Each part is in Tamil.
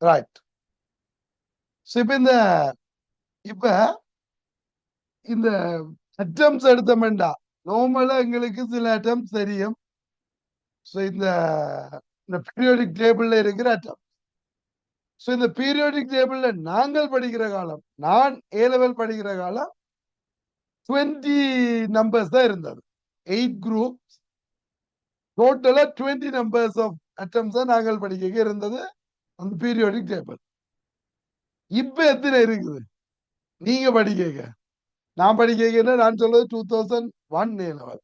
ரைட். இப்ப இந்த அட்டம்ஸ் எடுத்தோம்டா நார்மலா எங்களுக்கு சில அட்டம்ஸ் தெரியும். இந்த பீரியோடிக் டேபிள்ல இருக்கிற அட்டம். இந்த பீரியோடிக் டேபிள்ல நாங்கள் படிக்கிற காலம், நான் ஏ லெவல் படிக்கிற காலம் 20 நம்பர்ஸ் தான் இருந்தது. 8 குரூப், டோட்டலா 20 நம்பர்ஸ் ஆஃப் அட்டம்ஸ் தான் நாங்கள் படிக்க இருந்தது அந்த பீரியோடிக் டேபிள். இப்ப எத்தனை இருக்குது நீங்க படிக்க? நான் படிக்க நான் சொல்றது 2001 ஏ லெவல்.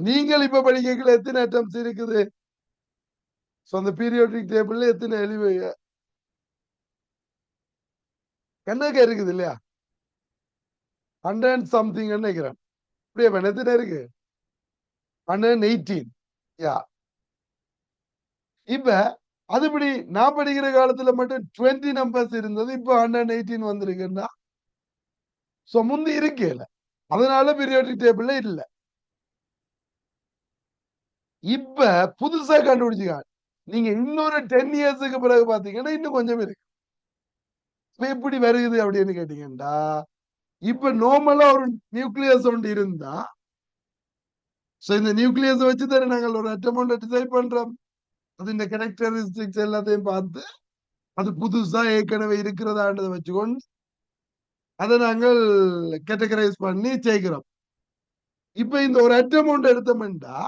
நீங்கள் இப்ப படிக்கல எத்தனை அட்டம்ஸ் இருக்குது? அந்த பீரியோடிக் டேபிள்ல எத்தனை எழுவு கணக்கு இருக்குது இல்லையா? 100 சம்திங் நினைக்கிறேன். இப்படியே எத்தனை இருக்கு? 118. யா. இப்ப அதுபடி நான் படிக்கிற காலத்துல மட்டும் 20 நம்பர்ஸ் இருந்தது. இப்ப 118 வந்திருக்குன்னா முந்தி இருக்கல, அதனால பீரியோடிக் டேபிள்ல இல்ல. இப்ப புதுசா கண்டுபிடிச்சுக்காங்க. நீங்க இன்னொரு 10 இயர்ஸுக்கு பிறகு பாத்தீங்கன்னா இன்னும் கொஞ்சம் இருக்கு. எப்படி வருகுது அப்படின்னு கேட்டீங்கன்னா, இப்ப நார்மலா ஒரு நியூக்ளியஸ் ஒன்று இருந்தா, இந்த நியூக்ளியஸ் வச்சு தானே நாங்கள் ஒரு அட்டமௌண்ட் டிசைட் பண்றோம். அது இந்த கேரக்டரிஸ்டிக்ஸ் எல்லாத்தையும் பார்த்து அது புதுசா ஏற்கனவே இருக்கிறதான்றதை வச்சுக்கொண்டு அதை நாங்கள் கேட்டகரைஸ் பண்ணி சேர்க்கிறோம். இப்ப இந்த ஒரு அட்டமௌண்ட் எடுத்தோம்னா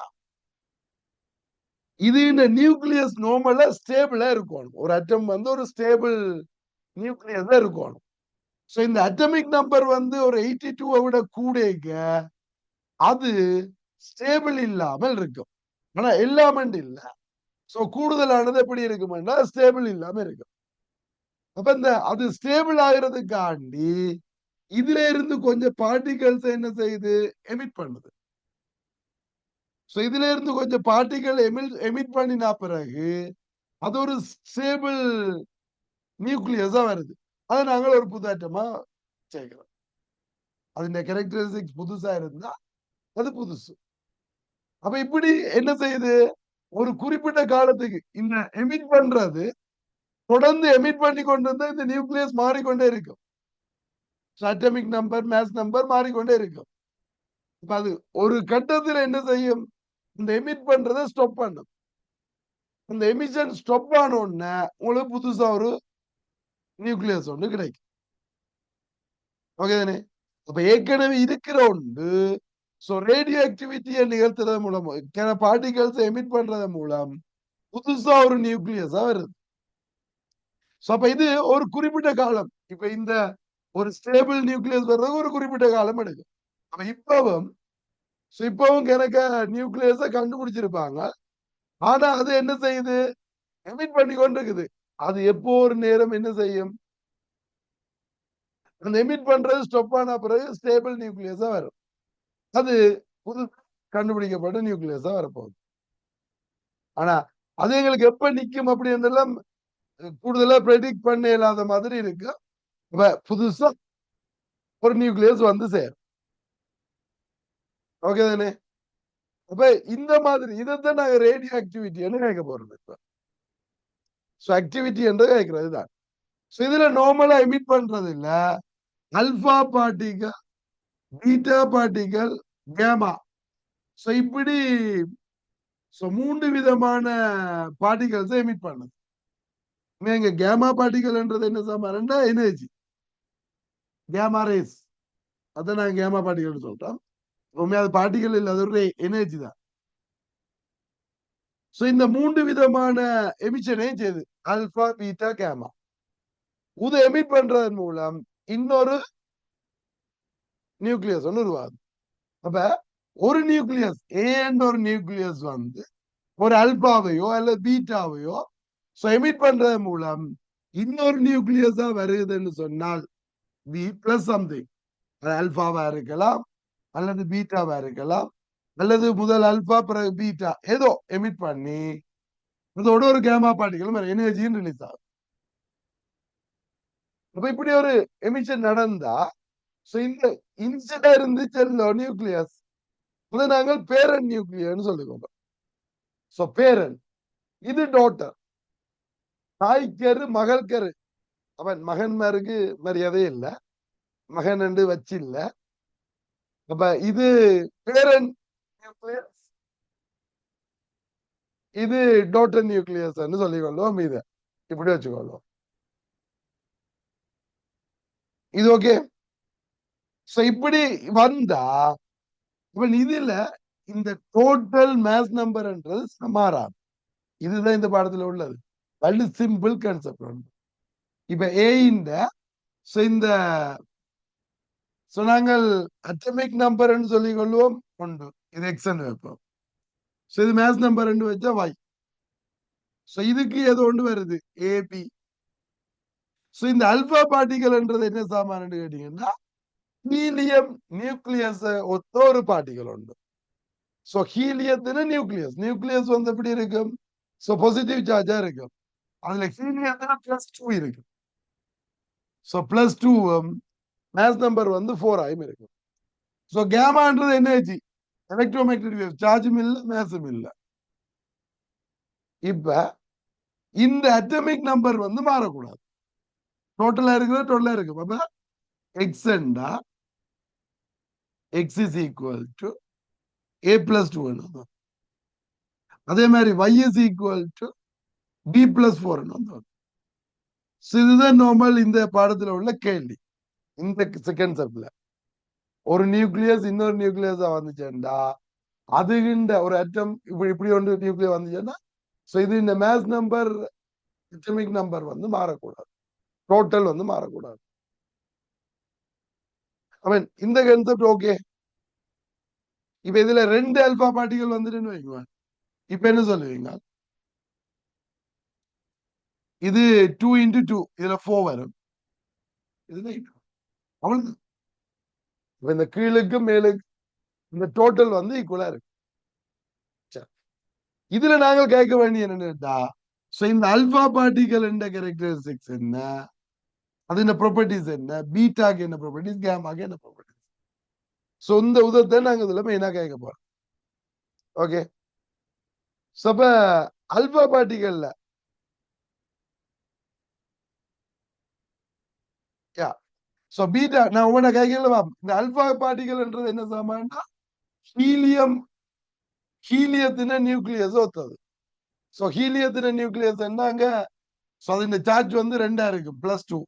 இது இந்த நியூக்ளியஸ் நார்மலா ஸ்டேபிளா இருக்கணும். ஒரு அட்டம் ஒரு ஸ்டேபிள் நியூக்ளியஸ் தான் இருக்கணும். இந்த அட்டமிக் நம்பர் ஒரு 82 விட கூடங்க அது ஸ்டேபிள் இல்லாமல் இருக்கும். ஆனா எல்லாமண்டு இல்ல. கூடுதலானது எப்படி இருக்கும்னா ஸ்டேபிள் இல்லாம இருக்கும். அப்ப அது ஸ்டேபிள் ஆகிறதுக்காண்டி இதுல இருந்து கொஞ்சம் பார்ட்டிகல்ஸ் என்ன செய்யுது, எமிட் பண்ணுது. இதுல இருந்து கொஞ்சம் பார்ட்டிகல் எமிட் பண்ணினா பிறகு அது ஒரு ஸ்டேபிள் நியூக்ளியஸா வருது. அதை நாங்கள் ஒரு புது ஆட்டமா சேர்க்கிறோம். அது கேரக்டரிஸ்டிக்ஸ் புதுசா இருந்தா அது புதுசு. அப்ப இப்படி என்ன செய்யுது, ஒரு குறிப்பிட்ட காலத்துக்கு இந்த எமிட் பண்றது தொடர்ந்து எமிட் பண்ணி கொண்டு இருந்தா இந்த நியூக்ளியஸ் மாறிக்கொண்டே இருக்கும். அட்டமிக் நம்பர், மாஸ் நம்பர் மாறிக்கொண்டே இருக்கும். அது ஒரு கட்டத்தில் என்ன செய்யும், இந்த எமிட் பண்றதை ஸ்டாப் பண்ணும். அந்த எமிஷன் ஸ்டாப் ஆன உடனே உங்களுக்கு புதுசா ஒரு நியூக்ளியஸ் ஒன்று கிடைக்கும். ஓகே தானே? அப்ப ஏற்கனவே இருக்கிற ஒன்று ரேடியோ ஆக்டிவிட்டியை நிகழ்த்துறது மூலம், பார்ட்டிகல்ஸ் எமிட் பண்றது மூலம் புதுசா ஒரு நியூக்ளியஸா வருது. அப்ப இது ஒரு குறிப்பிட்ட காலம். இப்ப இந்த ஒரு ஸ்டேபிள் நியூக்ளியஸ் வர்றதுக்கு ஒரு குறிப்பிட்ட காலம் எடுக்கும். அப்ப இப்பவும் எனக்கு நியூக்ளியஸ கண்டுபிடிச்சிருப்பாங்க. ஆனா அது என்ன செய்யுது, எமிட் பண்ணி கொண்டிருக்குது. அது எப்போ ஒரு நேரம் என்ன செய்யும், அந்த எமிட் பண்றது ஸ்டாப் ஆன பிறகு ஸ்டேபிள் நியூக்ளியஸா வரும். அது புது கண்டுபிடிக்கப்பட்ட நியூக்ளியஸா வரப்போகுது. ஆனா அது எங்களுக்கு எப்ப நிக்கும் அப்படின்னு கூடுதலா ப்ரெடிக்ட் பண்ண இயலாத மாதிரி இருக்கு. புதுசா ஒரு நியூக்ளியஸ் வந்து சேரும். ஓகே தானே? அப்ப இந்த மாதிரி இதைத்தான் நாங்க ரேடியோ ஆக்டிவிட்டி கேட்க போறோம். இப்ப ஆக்டிவிட்டி என்று கேட்கிறது தான். இதுல நார்மலா எமிட் பண்றது இல்ல, அல்பா பார்ட்டிகல், பீட்டா பார்ட்டிகல், கேமா. இப்படி 3 விதமான பார்ட்டிகல்ஸ் எமிட் பண்ணுது. இங்க கேமா பார்ட்டிகல் என்றது என்ன சமாரண்டா, எனர்ஜி, கேமா ரேஸ். அதான் நாங்க கேமா பார்ட்டிகல் சொல்றோம். அது பார்ட்டிகல் இல்ல, அது ஒரு எனர்ஜி தான். இந்த 3 விதமான எமிஷனையும் செய்யுது, அல்பா, பீட்டா, கேமா. இது எமிட் பண்றதன் மூலம் இன்னொரு நியூக்ளியஸ் ஒன்று உருவாகுது. அப்ப ஒரு நியூக்ளியஸ் ஒரு நியூக்ளியஸ் ஒரு அல்பாவையோ அல்லது பீட்டாவையோ எமிட் பண்றது மூலம் இன்னொரு நியூக்ளியஸா வருதுன்னு சொன்னால் பி பிளஸ் சம்திங், அல்பாவா இருக்கலாம் அல்லது பீட்டாவா இருக்கலாம், அல்லது முதல் அல்பா பிறகு பீட்டா ஏதோ எமிட் பண்ணி அதோட ஒரு கேமா பார்ட்டிகல் எனர்ஜியும் ரிலீஸ் ஆகும். அப்ப இப்படி ஒரு எமிஷன் நடந்தா இந்த இன்சிடா இருந்துச்சு நியூக்ளியஸ், அதை நாங்கள் பேரன் நியூக்ளியர்னு சொல்லிக்கோங்க. பேரன், இது டாட்டர். தாய்க்கரு மகள் கரு. அவன் மகன்மாருக்கு மரியாதையே இல்ல, மகன் என்று வச்சு இல்ல. அப்ப இது பேரன் நியூக்ளியஸ், இது டோட்டல் நியூக்ளியஸ் சொல்லிக்கொள்வோம். இத இப்படி வச்சுக்கொள்வோம். இது ஓகே. இப்படி வந்தா இவன் இதுல இந்த டோட்டல் மேஸ் நம்பர்ன்றது மாறாது. இதுதான் இந்த பாடத்துல உள்ளது. வள்ளி சிம்பிள் கான்செப்ட் உண்டு. இப்ப ஏ இந்த நாங்கள் அட்டமிக் நம்பர் சொல்லிக் கொள்வோம் உண்டு. இது எக்ஸ் வைப்போம். இது மேஸ் நம்பர் வச்சா வாய். இதுக்கு ஏதோ ஒன்று வருது ஏபி. இந்த அல்பா பார்ட்டிகல் என்ன சாமான் கேட்டீங்கன்னா ஹீலியம் நியூக்ளியஸ் ஒத்த ஒரு பார்ட்டிகல் உண்டு. ஹீலியத்தின நியூக்ளியஸ் நியூக்ளியஸ் வந்து எப்படி இருக்கும்? பாசிட்டிவ் சார்ஜா இருக்கும். அதுல ஹீலியத்தின +2 இருக்கு. +2 மேஸ் நம்பர் வந்து 4 ஆயும் இருக்கும். கேமான்றது எனர்ஜி, எலக்ட்ரோமேக்னெட்டிக் வேவ், சார்ஜும் இல்ல மேஸும் இல்ல. இப்ப இந்த அட்டமிக் நம்பர் வந்து மாறக்கூடாது. டோட்டலா இருக்கிறது டோட்டலா இருக்கும். அப்ப எக்ஸ் என்றா X is equal to a+2 அதே மாதிரி y is equal to b+4 இதுதான் நார்மல் இந்த பாடத்துல உள்ள கேள்வி. இந்த செகண்ட் ஸ்டெப்ல ஒரு நியூக்ளியஸ் இன்னொரு நியூக்ளியஸா வந்துச்சேன்டா, அதுகின்ற ஒரு அட்டம் இப்படி இப்படி ஒன்று நியூக்ளியஸ் வந்துச்சுன்னா இது இந்த மேஸ் நம்பர் அட்டமிக் நம்பர் வந்து மாறக்கூடாது, டோட்டல் வந்து மாறக்கூடாது. இந்த கான்செப்ட் ஓகே. இப்ப இதுல 2 ஆல்பா பார்ட்டிகள் வந்துட்டுன்னு வைங்க. இப்ப என்ன சொல்லுவீங்க? இது 2 × 2, இதுல 4 வரும். இதுல அவ்வளவு. இந்த கீழுக்கு மேலுக்கு இந்த டோட்டல் வந்து ஈக்குவலா இருக்கு. இதுல நாங்கள் கேட்க வேண்டிய என்னன்னா, இந்த அல்பா பார்ட்டிகல் என்ற கேரக்டரிஸ்டிக்ஸ் என்ன, அது என்ன ப்ராப்பர்ட்டிஸ் என்ன, பீட்டாக்கு என்ன ப்ராப்பர்ட்டிஸ், கேமாக்கு என்ன ப்ராப்பர்ட்டிஸ். இந்த உதத்தை நாங்க இதுல மெயினா கேட்க போறோம். ஓகே. அப்ப அல்பா பார்ட்டிகல்ல பீட்டா நான் உன கேட்கல. இந்த அல்பா பார்ட்டிகல்ன்றது என்ன சாமான்னா ஹீலியம், ஹீலியத்தின நியூக்ளியஸ் ஒத்தது. ஹீலியத்தின நியூக்ளியஸ் அங்க இந்த சார்ஜ் வந்து 2 இருக்கு, +2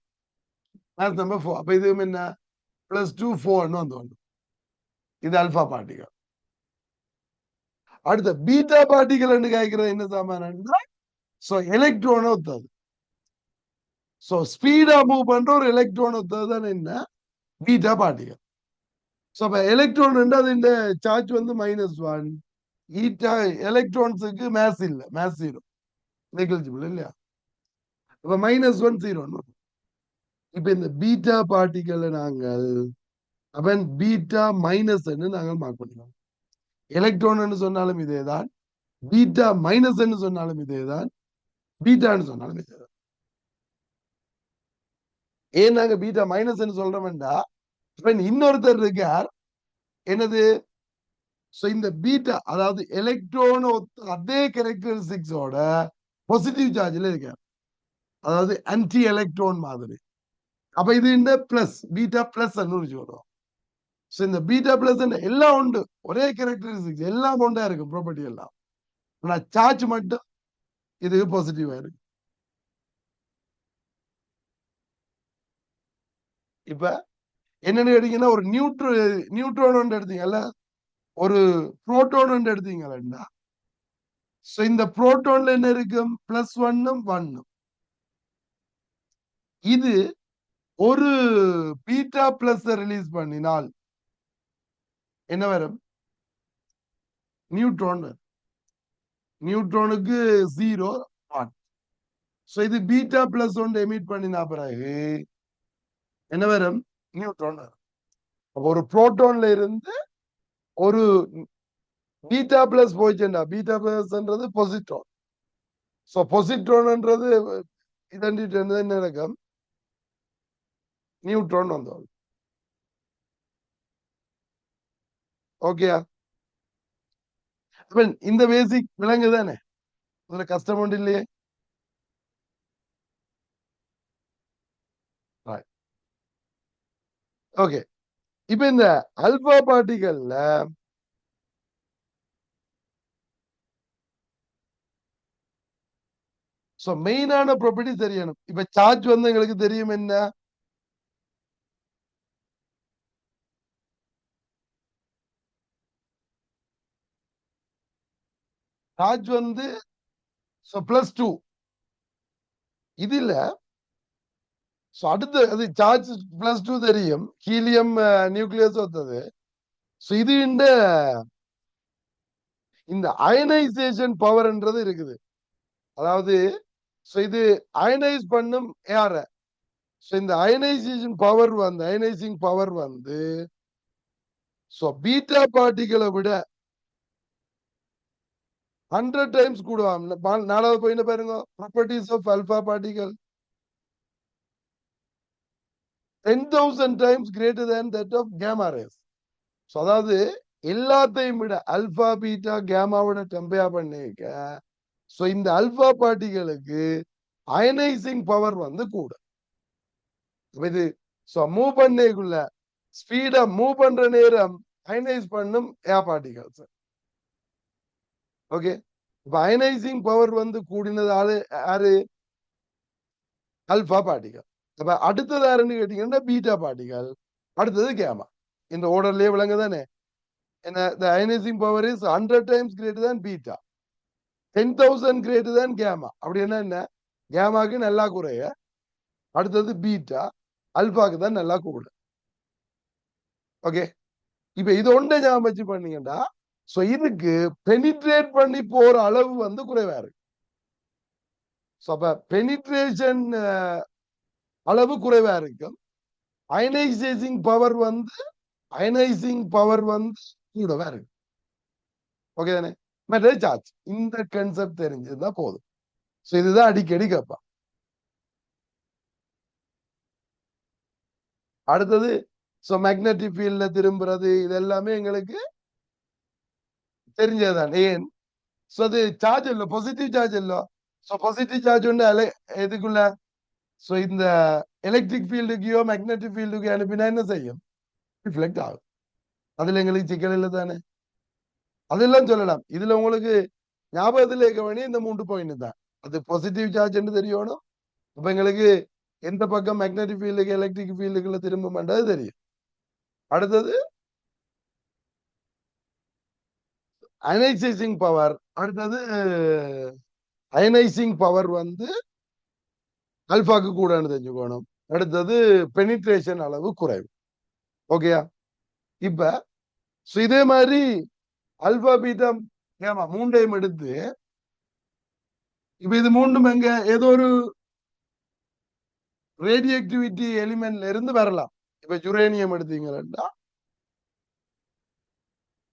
மேஸ் நம்பர் 4. அப்ப இது என்ன +2 4 வந்து இது அல்பா பார்ட்டிகல். அடுத்த பீட்டா பார்ட்டிகல் கேட்கிறது என்ன சாமான எலக்ட்ரான் ஒத்தது. ஸ்பீடா மூவ் பண்ற ஒரு எலக்ட்ரான் ஒத்தது தான் என்ன பீட்டா பார்ட்டிகல். அப்ப எலக்ட்ரான் அது சார்ஜ் வந்து -1. ஈட்டா எலக்ட்ரான்ஸுக்கு மேஸ் இல்ல, மேஸ் 0, நெகிழ்ச்சிபிள் இல்லையா? அப்ப -1 0. இப்ப இந்த பீட்டா பார்ட்டிகல் நாங்கள் அவன் பீட்டா மைனஸ் நாங்கள் மார்க் பண்ணிக்கலாம். எலக்ட்ரான் சொன்னாலும் இதேதான், பீட்டா மைனஸ் சொன்னாலும் இதேதான், பீட்டான்னு சொன்னாலும் இதேதான். ஏன் நாங்க பீட்டா மைனஸ் சொல்றோம்டா, இன்னொருத்தர் இருக்கார் என்னது இந்த பீட்டா, அதாவது எலக்ட்ரான் அதே கேரக்டரிஸ்டிக்ஸோட பாசிட்டிவ் சார்ஜ்ல இருக்கார், அதாவது ஆன்டி எலக்ட்ரான் மாதிரி. அப்ப இது இந்த பிளஸ் பீட்டா பிளஸ் வரும். இந்த பீட்டா பிளஸ் எல்லாம் உண்டு, ஒரே கேரக்டரிஸ்டிக்ஸ் எல்லாம் ஒன்றா இருக்கும், ப்ராப்பர்ட்டி எல்லாம். ஆனா சார்ஜ் மட்டும் இது பாசிட்டிவா இருக்கு. இப்ப என்னன்னு கேட்டீங்கன்னா, ஒரு நியூட்ரான் எடுத்தீங்கல்ல, ஒரு புரோட்டான் எடுத்தீங்கன்னா, இந்த புரோட்டான்ல என்ன இருக்கும்? +1 1. இது ஒரு பீட்டா பிளஸ் ரிலீஸ் பண்ணினால் என்ன வரும்? நியூட்ரான் வரும். நியூட்ரானுக்கு 0 1. இது பீட்டா பிளஸ் ஒன்று எமிட் பண்ணினா பிறகு என்ன வரும்? நியூட்ரான் வரும். ஒரு புரோட்டான்ல இருந்து ஒரு பீட்டா பிளஸ் போயிடுச்சுண்டா, பீட்டா பிளஸ்ன்றது பொசிட்ரான். பொசிட்ரான்ன்றது இதண்டிட்டு என்ன நடக்கும்? நியூட்ரான் வந்தோம். ஓகேயா? இந்த பேசிக் விலங்கு தானே, அதுல கஷ்டம் ஒன்று இல்லையே. ஓகே. இப்ப இந்த அல்பா பார்ட்டிகல்ல மெயினான ப்ராப்பர்ட்டி தெரியணும். இப்ப சார்ஜ் வந்து எங்களுக்கு தெரியும் என்ன, சார்ஜ் வந்து +2. இதுல அடுத்து அது சார்ஜ் +2 தெரியும், ஹீலியம் நியூக்ளியஸ் ஒத்தது. இது இந்த அயனைசேஷன் பவர்ன்றது இருக்குது. அதாவது இது அயனைஸ் பண்ணும் யார, இந்த அயனைசேஷன் பவர் வந்து அயனைசிங் பவர் வந்து பீட்டா பார்ட்டிகளை விட 100 டைம்ஸ் கூடுவாம். 4வது பாயிண்ட் பாருங்க, properties of alpha particle 10,000 times greater than that of gamma rays. அதாவது எல்லாத்தையும் விட அல்பா பீட்டா கேமாவோட கம்பேர் பண்ணிக்க இந்த அல்பா பார்ட்டிகளுக்கு அயனைசிங் பவர் வந்து கூட. இது மூவ் பண்ணக்குள்ள ஸ்பீடா மூவ் பண்ற நேரம் அயனைஸ் பண்ணும் ஏர் பார்ட்டிகல்ஸ். ஓகே. இப்ப அயனைசிங் பவர் வந்து கூடினது யாரு, அல்பா பார்ட்டிகல். அப்ப அடுத்தது யாருன்னு கேட்டீங்கன்னா பீட்டா பார்ட்டிகல், அடுத்தது கேமா. இந்த ஓர்டர்லயே விளங்க தானே. the ionizing power is 100 times greater than beta, 10,000 greater than gamma. அப்படின்னா என்ன, கேமாக்கு நல்லா குறைய, அடுத்தது பீட்டா, அல்பாக்கு தான் நல்லா கூட. ஓகே. இப்ப இது ஒன்றை ஞாபகம் வச்சு பண்ணீங்கன்னா இதுக்கு பெனிட்ரேட் பண்ணி போற அளவு வந்து குறைவா இருக்கு. அப்ப பெனிட்ரேஷன் அளவு குறைவா இருக்கும். அயனைசேஷிங் பவர் வந்து கூடவா இருக்கு. ஓகே தானே. மற்ற சார்ஜ் இந்த கன்செப்ட் தெரிஞ்சதுன்னா போதும். இதுதான் அடிக்கடி கேட்பான். அடுத்தது மேக்னெட்டிக் ஃபீல்ட்ல திரும்புறது, இது எல்லாமே எங்களுக்கு தெரிஞ்சதுதான். ஏன் அது சார்ஜ் இல்ல, பாசிட்டிவ் சார்ஜ் இல்ல. பாசிட்டிவ் சார்ஜ் உண்டு எதுக்குள்ள, இந்த எலக்ட்ரிக் ஃபீல்டுக்கையோ மேக்னெட்டிக் ஃபீல்டுக்கோ அனுப்பினா என்ன செய்யும், ரிஃப்ளெக்ட் ஆகும். அதுல எங்களுக்கு சிக்கல் இல்லை தானே. அதெல்லாம் சொல்லலாம். இதுல உங்களுக்கு ஞாபகத்தில் இருக்க வேண்டிய இந்த 3 பாயிண்ட் தான். அது பாசிட்டிவ் சார்ஜ் என்று தெரியணும். அப்ப எங்களுக்கு எந்த பக்கம் மேக்னெட்டிக் ஃபீல்டுக்கு எலக்ட்ரிக் ஃபீல்டுக்குள்ள திரும்ப மாட்டது தெரியும். அடுத்தது அயனைசைசிங் பவர். அடுத்தது அயனைசிங் பவர் வந்து அல்பாக்கு கூடன்னு தெரிஞ்சுக்கணும். அடுத்தது பெனிட்ரேஷன் அளவு குறைவு. ஓகேயா. இப்ப இதே மாதிரி அல்பா பீட்டா கேமா மூன்றையும் எடுத்து, இப்ப இது மூன்றும் எங்க ஏதோ ஒரு ரேடியோ ஆக்டிவிட்டி எலிமெண்ட்ல இருந்து வரலாம். இப்ப யுரேனியம் எடுத்தீங்கன்னா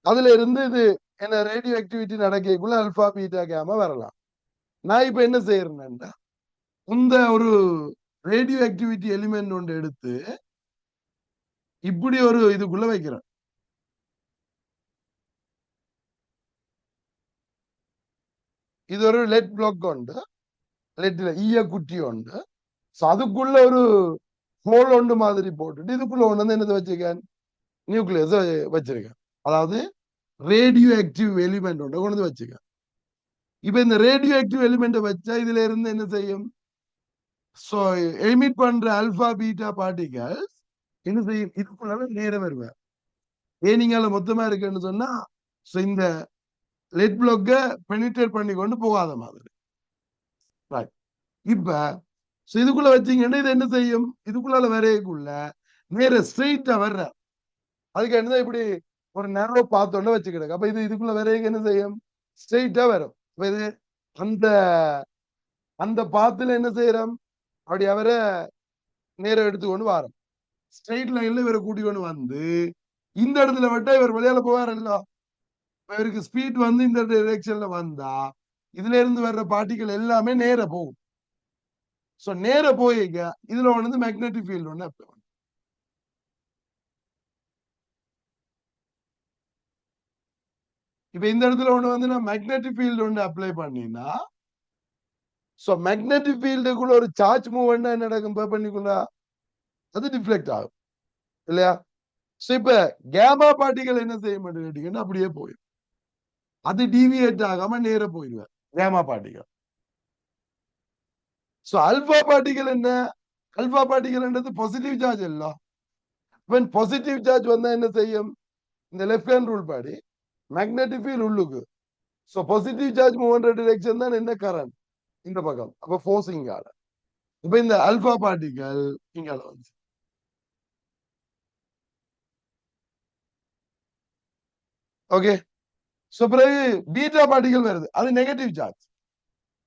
அதுல இருந்து இது என்ன ரேடியோ ஆக்டிவிட்டி நடக்கக்குள்ள அல்பா பீட்டா கேமா வரலாம். நான் இப்ப என்ன செய்யறேன்னா இந்த ஒரு ரேடியோ ஆக்டிவிட்டி எலிமெண்ட் ஒன்று எடுத்து இப்படி ஒரு இதுக்குள்ள வைக்கிறேன். இது ஒரு லெட் பிளாக் உண்டு, லெட்ல ஈய குட்டி உண்டு. அதுக்குள்ள ஒரு ஹோல் ஒன்று மாதிரி போட்டுட்டு இதுக்குள்ள ஒன்று வந்து என்னது வச்சிருக்கேன், நியூக்ளியஸ் வச்சிருக்கேன். அதாவது ரேடியோ ஆக்டிவ் எலிமெண்ட் ஒன்று கொண்டு வச்சுக்கேன். இப்ப இந்த ரேடியோ ஆக்டிவ் எலிமெண்ட் வச்சா இதுல இருந்து என்ன செய்யும், எமிட் பண்ற அல்பா பீட்டா பார்ட்டிகல்ஸ் என்ன செய்யும், இதுக்குள்ள நேரம் வருவேன். ஏனிங்கால மொத்தமா இருக்குன்னு சொன்னா இந்த லெட் பிளாக்க பெனிட்ரேட் பண்ணி கொண்டு போகாத மாதிரி. இப்ப இதுக்குள்ள வச்சீங்கன்னா இது என்ன செய்யும், இதுக்குள்ள வரையக்குள்ள நேர ஸ்ட்ரெயிட்டா வர்ற, அதுக்கு என்ன இப்படி ஒரு நேரோ பார்த்தோன்னு வச்சுக்கிடுங்க. அப்ப இது இதுக்குள்ள வரைய என்ன செய்யும், ஸ்ட்ரெயிட்டா வரும். இது அந்த அந்த பாத்துல என்ன செய்யறோம், அப்படி அவரை நேரம் எடுத்துக்கொண்டு வரோம். ஸ்ட்ரெயிட் லைன்ல இவரை கூட்டி கொண்டு வந்து இந்த இடத்துல விட்டா இவர் வெளியால போவாரல்ல. இவருக்கு ஸ்பீட் வந்து இந்த டிரெக்ஷன்ல வந்தா இதுல இருந்து வர்ற பார்ட்டிகள் எல்லாமே நேர போகும். நேர போயிக்க இதுல ஒண்ணு மேக்னெட்டிக் ஃபீல்டு ஒண்ணு அப்ளை பண்ணும். இப்ப இந்த இடத்துல ஒண்ணு வந்து நான் மேக்னெட்டிக் ஃபீல்டு ஒண்ணு அப்ளை பண்ணினா மேக்னெட்டிக் ஃபீல்டுக்குள்ள ஒரு சார்ஜ் மூவ் என்ன நடக்கும், பெர்பெண்டிகுலரா அது டிஃப்ளெக்ட் ஆகும். இல்லையா? இப்ப கேமா பார்ட்டிகள் என்ன செய்ய மாட்டேன்னு கேட்டீங்கன்னா அப்படியே போயிடும். அது டிவியேட் ஆகாம நேர போயிடுவேன் கேமா பார்ட்டிகள். சோ அல்பா பார்ட்டிகள் என்ன? அல்பா பார்ட்டிகள்ன்றது பாசிட்டிவ் சார்ஜ் இல்ல. when பாசிட்டிவ் சார்ஜ் வந்தா என்ன செய்யும்? இந்த லெஃப்ட் ஹேண்ட் ரூல் படி மேக்னெட்டிக் ஃபீல்ட் உள்ளுக்கு. சோ பாசிட்டிவ் சார்ஜ் மூவ் பண்ற டிரெக்ஷன் தான் என்ன? கரண்ட் இந்த பக்கம். அப்ப ஃபோர்ஸ் இங்கால. இப்ப இந்த அல்பா பார்ட்டிகள் இங்கால வந்து ஓகே. சோ பிறகு பீட்டா பார்ட்டிகள் வருது, அது நெகட்டிவ் சார்ஜ்.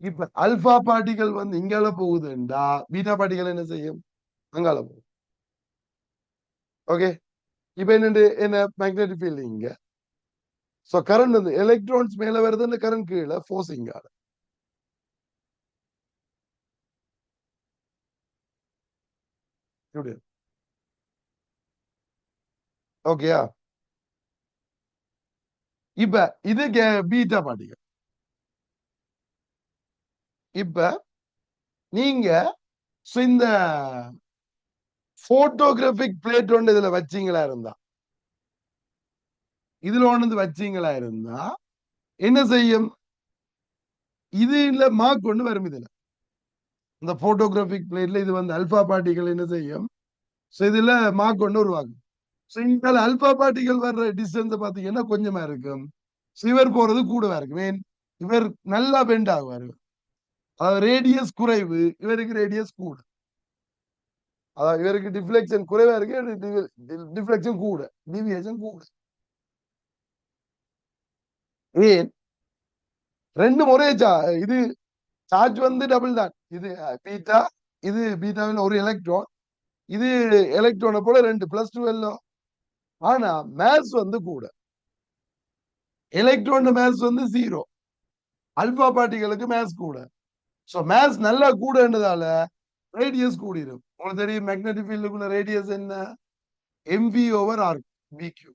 இப்ப அல்பா பார்ட்டிகள் வந்து இங்கால போகுதுண்டா பீட்டா பார்ட்டிகள் என்ன செய்யும்? அங்கால போகும். ஓகே. இப்ப என்ன மேக்னெட்டிக் ஃபீல்ட் இங்க. சோ கரண்ட் வந்து எலக்ட்ரான்ஸ் மேல வருது, கரண்ட் கீழே, ஃபோர்ஸ் இங்கால. ஓகேயா? இப்ப இது பீட்டா பார்ட்டிகள். இப்ப நீங்க இந்த போட்டோகிராபிக் பிளேட் ஒன்று இதுல வச்சீங்களா இருந்தா, இதுல ஒன்று வச்சீங்களா இருந்தா என்ன செய்யும்? இது இல்ல மார்க் ஒன்று வரும் இதுல. இந்த போட்டோகிராபிக் பிளேட்ல இது வந்து அல்பா பார்ட்டிகள் என்ன செய்யும்? இதுல மார்க் ஒன்று உருவாக்கும். இந்த அல்பா பார்ட்டிகள் வர்ற டிஸ்டன்ஸ் பாத்தீங்கன்னா கொஞ்சமா இருக்கும். இவர் போறது கூடவா இருக்கும். ஏன்? இவர் நல்லா பெண்ட் ஆகுவாரு. அதாவது ரேடியஸ் குறைவு, இவருக்கு ரேடியஸ் கூட. அதாவது இவருக்கு டிஃப்ளெக்ஷன் குறைவா இருக்கு, டிஃப்ளெக்ஷன் கூட, டிவியேஷன் கூட. ஏன்? ரெண்டும் ஒரே இது சார்ஜ் வந்து டபுள் தான். இது பீட்டா, இது பீட்டாவில் ஒரு எலக்ட்ரான், இது எலக்ட்ரானை போல ரெண்டு பிளஸ் 2 ஆனா மேஸ் வந்து கூட. எலக்ட்ரான் மேஸ் வந்து 0. அல்பா பார்ட்டிகளுக்கு மேஸ் கூட. சோ மேஸ் நல்லா கூடன்றதால ரேடியஸ் கூடிடும். உங்களுக்கு தெரியும் மேக்னெட்டிக் ஃபீல்டுக்குள்ள ரேடியஸ் என்ன? M v over R B q.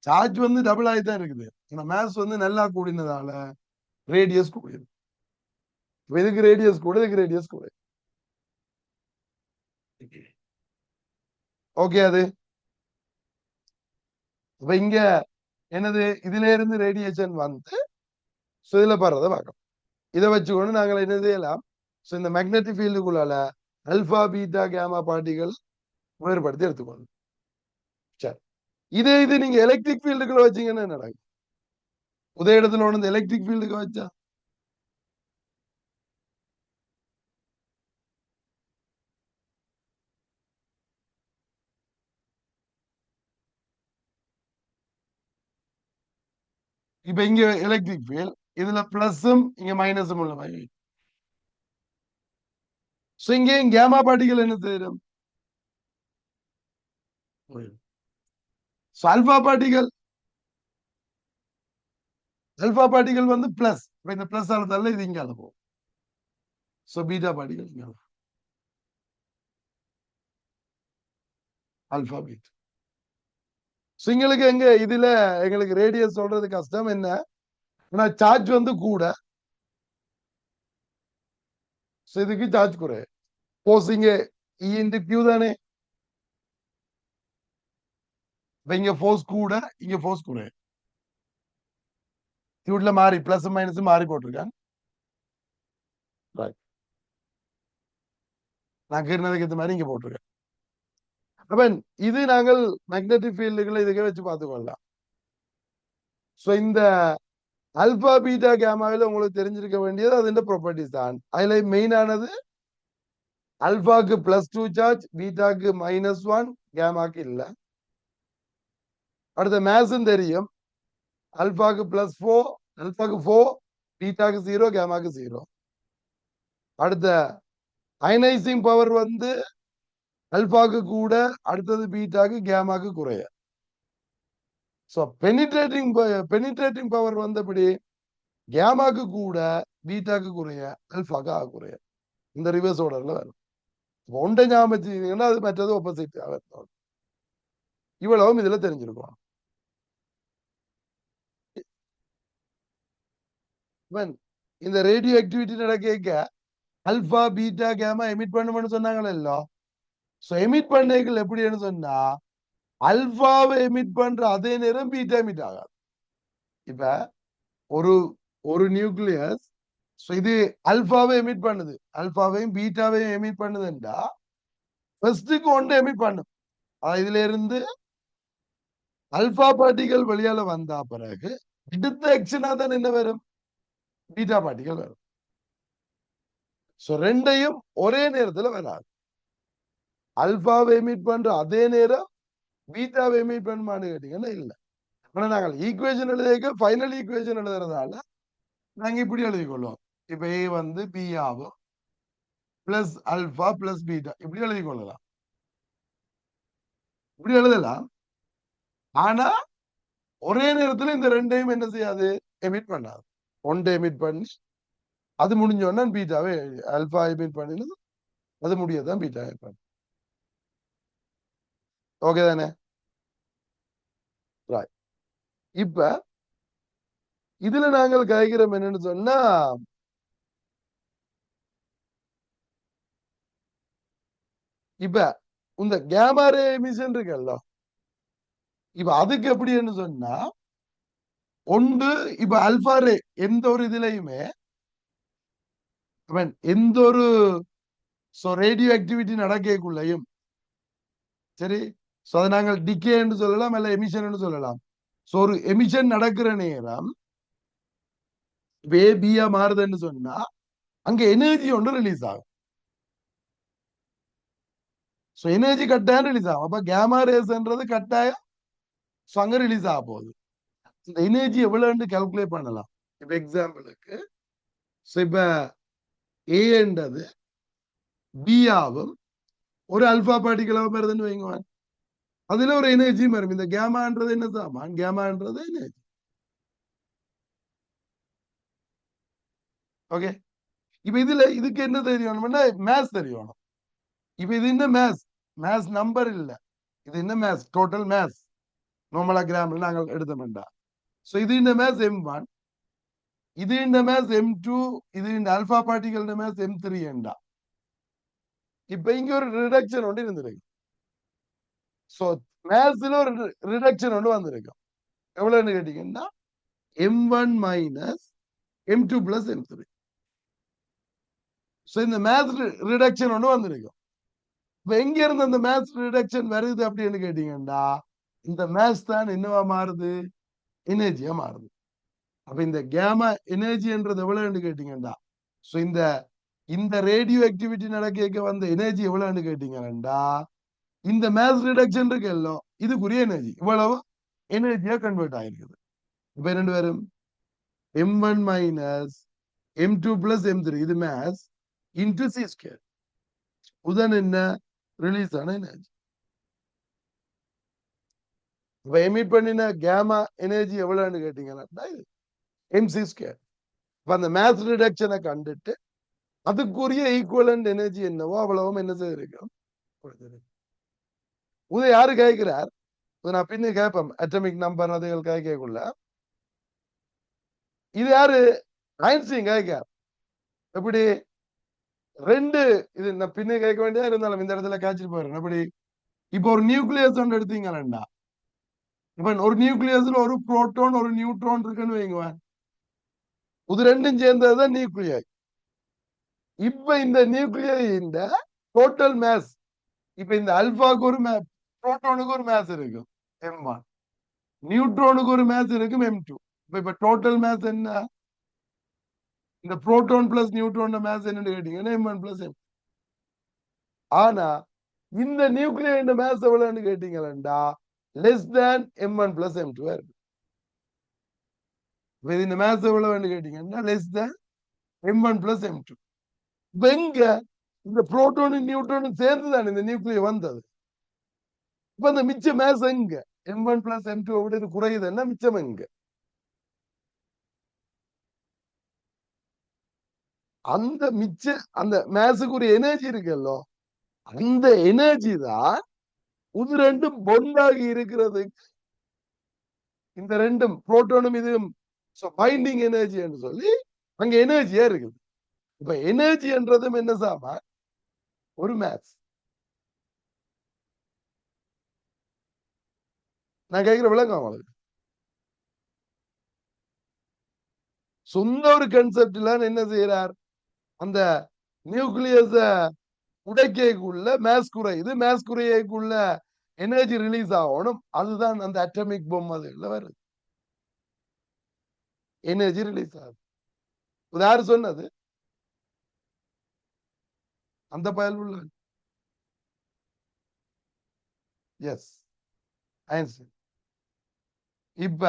Charge வந்து டபுள் ஆகி தான் இருக்குது. ஆனா மேஸ் வந்து நல்லா கூடினதால ரேடியஸ் கூடிடும். இதுக்கு ரேடியஸ் கூட, இதுக்கு ரேடியஸ் கூட. ஓகே. அது அப்ப இங்க என்னது? இதுல இருந்து ரேடியேஷன் வந்து இதுல படுறத பார்க்கணும். இதை வச்சுக்கொண்டு நாங்கள் என்ன செய்யலாம்? இந்த மேக்னெட்டிக் ஃபீல்டுக்குள்ளால அல்பா பீட்டா கேமா பார்ட்டிகள் வேறுபடுத்தி எடுத்துக்கணும். சரி, இது நீங்க எலக்ட்ரிக் ஃபீல்டுக்குள்ள வச்சீங்கன்னா என்ன நடக்கும்? உதய இடத்துல ஒன்று எலக்ட்ரிக் ஃபீல்டுக்கு வச்சா இப்ப இங்க எலக்ட்ரிக் ஃபீல்ட் இதுல பிளஸும் இங்க மைனஸும் உள்ள மாதிரி. இங்கே கேமா பார்ட்டிகள் என்ன செய்யும்? அல்பா பார்ட்டிகள், அல்பா பார்ட்டிகள் வந்து பிளஸ். இந்த பிளஸ் ஆனதால இது இங்க போகும். சோ பீட்டா பார்ட்டிகள் இங்க அல்பா பீட்டா. எங்களுக்கு எங்க இதுல எங்களுக்கு ரேடியஸ் சொல்றது கஷ்டம். என்ன? ஆனா சார்ஜ் வந்து கூட, இதுக்கு சார்ஜ் குறை. போஸ் இங்க இ இன்டு கியூ தானே. இங்க போர்ஸ் கூட, இங்க போர்ஸ் குறை. கியூட்ல மாறி பிளஸ் மைனஸ் மாறி போட்டிருக்காங்க. நான் கீறினதுக்கு ஏற்ற மாதிரி இங்க போட்டிருக்கேன். அப்ப இது நாங்கள் மேக்னெட்டிக் ஃபீல்டுகளை இதுக்கு வச்சு பார்த்துக்கொள்ளலாம். சோ இந்த அல்பா பீட்டா கேமாவில் உங்களுக்கு தெரிஞ்சிருக்க வேண்டியது அதுன்ற ப்ராப்பர்ட்டிஸ் தான். அதுல மெயின் ஆனது அல்பாக்கு +2 சார்ஜ், பீட்டாக்கு -1, கேமாக்கு இல்ல. அடுத்த மேஸும் தெரியும். அல்பாக்கு +4, அல்பாக்கு 4, பீட்டாக்கு 0, கேமாக்கு 0. அடுத்த அயனைசிங் பவர் வந்து அல்பாக்கு கூட, அடுத்தது பீட்டாக்கு, கேமாக்கு குறைய. சோ பெனிட்ரேட்டிங் பவர் வந்தபடி கேமாக்கு கூட, பீட்டாக்கு குறைய, அல்பாக்கு குறைய. இந்த ரிவர்ஸ் ஆர்டர்ல வரும். ஒன்றை ஞாபகம் வச்சுக்கிட்டீங்கன்னா அது மற்றது ஆப்போசிட். இவ்வளவும் இதுல தெரிஞ்சிருக்கும். இந்த ரேடியோ ஆக்டிவிட்டி நடக்க அல்பா பீட்டா கேமா எமிட் பண்ணும்னு சொன்னாங்களோ. சோ எமிட் பண்ணைகள் எப்படின்னு சொன்னா அல்பாவை எமிட் பண்ற அதே நேரம் பீட்டா எமிட் ஆகாது. இப்ப ஒரு ஒரு நியூக்ளியஸ் இது அல்பாவை எமிட் பண்ணுது, அல்பாவையும் பீட்டாவையும் எமிட் பண்ணுதுன்றா ஃபர்ஸ்டுக்கு ஒன்று எமிட் பண்ணும். இதுல இருந்து அல்பா பார்ட்டிகள் வெளியால வந்தா பிறகு அடுத்த ஆக்ஷனா தான் என்ன வரும், பீட்டா பார்ட்டிகள் வரும். சோ ரெண்டையும் ஒரே நேரத்துல வராது. அல்பாவை எமிட் பண்ற அதே நேரம் பீட்டாவை எமிட் பண்ணுமான்னு கேட்டீங்கன்னா இல்ல. ஆனா நாங்கள் ஈக்குவேஷன் எழுதிக்க ஃபைனல் ஈக்குவேஷன் எழுதுறதால நாங்க இப்படி எழுதி கொள்வோம். இப்ப ஏ வந்து பி ஆகும் பிளஸ் அல்பா பிளஸ் பீட்டா இப்படி எழுதி கொள்ளலாம், இப்படி எழுதலாம். ஆனா ஒரே நேரத்துல இந்த ரெண்டையும் என்ன செய்யாது, எமிட் பண்ணாது. ஒன்றை எமிட் பண்ணி அது முடிஞ்சோன்னா பீட்டாவே அல்பா எமிட் பண்ணினது அது முடியதான் பீட்டா எமிட் பண்ணு. ஓகே தானே? இப்ப இதுல நாங்கள் காய்கிறோம் என்னன்னு சொன்னா இப்ப இந்த கேமா ரே எமிஷன் இருக்குல்ல, இப்ப அதுக்கு எப்படின்னு சொன்னா ஒன்று இப்ப அல்பா ரே எந்த ஒரு இதுலயுமே எந்த ஒரு ரேடியோ ஆக்டிவிட்டி நடக்கக்குள்ளையும் சரி, சோ அதை நாங்கள் டிகேன்னு சொல்லலாம் இல்ல எமிஷன் சொல்லலாம். சோ ஒரு எமிஷன் நடக்கிற நேரம் பியா மாறுதுன்னு சொன்னா அங்க எனர்ஜி ஒன்று ரிலீஸ் ஆகும். சோ எனர்ஜி கட்டாயம் ரிலீஸ் ஆகும். அப்ப கேமா ரேஸ்ன்றது கட்டாயம் அங்க ரிலீஸ் ஆக போகுது. இந்த எனர்ஜி எவ்வளவுன்னு கால்குலேட் பண்ணலாம். இப்ப எக்ஸாம்பிளுக்கு இப்ப ஏன்றது பி ஆகும் ஒரு அல்பா பார்ட்டிகளாக வருதுன்னு வைங்க, அதுல ஒரு எனர்ஜி வரும். இந்த கேமான்றது என்ன சாமான், கேமான்றது எனர்ஜி. ஓகே, இப்ப இதுல இதுக்கு என்ன தெரியணும்னா மேத்ஸ் தெரியணும். இப்ப இது என்ன மேத்ஸ், மேத்ஸ் நம்பர் இல்ல, இது என்ன மேத்ஸ், டோட்டல் மேத்ஸ். நார்மலா கிராம்ல நாங்கள் எடுத்தோம்டா. சோ இது இந்த மேத்ஸ் M1, இது இந்த மேத்ஸ் M2, இது இந்த அல்பா பார்ட்டிகல் மேத்ஸ் M3 என்றா. இப்ப இங்க ஒரு ரிடக்ஷன் ஒன்று இருந்திருக்கு. சோ மேத்ஸ்ல ஒரு ரிடக்ஷன் ஒன்று வந்திருக்கும். எவ்வளவுன்னு கேட்டீங்கன்னா M1 minus M2 plus M3. So இந்த மேத்ஸ் ரிடக்ஷன் ஒன்று வந்திருக்கும். இப்ப எங்க இருந்து அந்த மேத்ஸ் ரிடக்ஷன் வருது அப்படின்னு கேட்டீங்கன்னா இந்த மேத்ஸ் தான் என்னவா மாறுது, எனர்ஜியா மாறுது. அப்ப இந்த கேமா எனர்ஜின்றது எவ்வளவுன்னு கேட்டீங்கன்னா சோ இந்த இந்த ரேடியோ ஆக்டிவிட்டி நடக்க வந்த எனர்ஜி எவ்வளவுன்னு கேட்டீங்கன்னா இந்த மேத்ஸ் ரிடக்ஷன் இருக்கு எல்லாம் இதுக்குரிய எனர்ஜி இவ்வளவு எனர்ஜியா கன்வெர்ட் ஆயிருக்குது. இப்ப ரெண்டு பேரும் M1 minus M2 plus M3 இது மேத்ஸ் இன்டு சி ஸ்கொயர். உதான் என்ன ரிலீஸ் ஆன எனர்ஜி. இப்ப எமிட் பண்ணின கேமா எனர்ஜி எவ்வளவுன்னு கேட்டீங்கன்னா இது MC ஸ்கொயர். அந்த மேத்ஸ் ரிடக்ஷனை கண்டுட்டு அதுக்குரிய ஈக்குவலண்ட் எனர்ஜி என்னவோ அவ்வளவும் என்ன செய்திருக்கோம். உதய யாரு கேட்கிறார், நான் பின்ன கேட்பேன் அட்டமிக் நம்பர் அதுகள் கேட்கக்குள்ள இது யாரு ஐன்ஸ்டீன் கேட்கார். எப்படி ரெண்டு இது நான் பின்ன கேட்க வேண்டியதா இருந்தாலும் இந்த இடத்துல காய்ச்சிட்டு போயிடுறேன். எப்படி இப்ப ஒரு நியூக்ளியஸ் ஒன்று எடுத்தீங்கன்னா இப்ப ஒரு நியூக்ளியஸ்ல ஒரு புரோட்டான் ஒரு நியூட்ரான் இருக்குன்னு வைங்குவேன், இது ரெண்டும் சேர்ந்ததுதான் நியூக்ளியர். இப்ப இந்த நியூக்ளியர் டோட்டல் மேஸ் இப்ப இந்த அல்பாக்கு ஒரு புரோட்டானுக்கு ஒரு மேஸ் இருக்கும் M1, நியூட்ரானுக்கு ஒரு மேஸ் இருக்கும் M2. இப்ப டோட்டல் மேஸ் என்ன, இந்த புரோட்டான் பிளஸ் நியூட்ரான் மேஸ் என்னன்னு கேட்டீங்கன்னா M1 பிளஸ் M2. ஆனா இந்த நியூக்ளியர் மேஸ் எவ்வளவுன்னு கேட்டீங்கன்னா less than M1 plus M2 இருக்கு. இந்த மேஸ் எவ்வளவுன்னு கேட்டீங்கன்னா less than M1 plus M2. இப்ப எங்க இந்த புரோட்டானும் நியூட்ரானும் சேர்ந்துதான் இந்த நியூக்ளியர் வந்தது. இப்ப அந்த மிச்ச மேஸ் எங்க M1 பிளஸ் M2 விட இது குறையுதுன்னா மிச்சம் எங்க, அந்த மிச்ச அந்த மேஸுக்கு ஒரு எனர்ஜி இருக்குல்லோ, அந்த எனர்ஜி தான் இது ரெண்டும் பொண்டாகி இருக்கிறது. இந்த ரெண்டும் புரோட்டானும் இதுவும் பைண்டிங் எனர்ஜி என்று சொல்லி அங்க எனர்ஜியா இருக்குது. இப்ப எனர்ஜி என்றதும் என்ன சாமா ஒரு மேத்ஸ். நான் கேட்கிற விளக்கம் அவங்களுக்கு சொந்த ஒரு கன்செப்ட்ல என்ன செய்யறார், அந்த நியூக்ளியஸ உடைக்கைக்குள்ள மேஸ் குறையுது, மேஸ் குறையக்குள்ள எனர்ஜி ரிலீஸ் ஆகணும். அதுதான் அந்த அட்டமிக் பொம் அதுல வருது, எனர்ஜி ரிலீஸ் ஆகுது. யாரு சொன்னது? அந்த பயல் உள்ள எஸ் ஐன்ஸ்டைன். இப்ப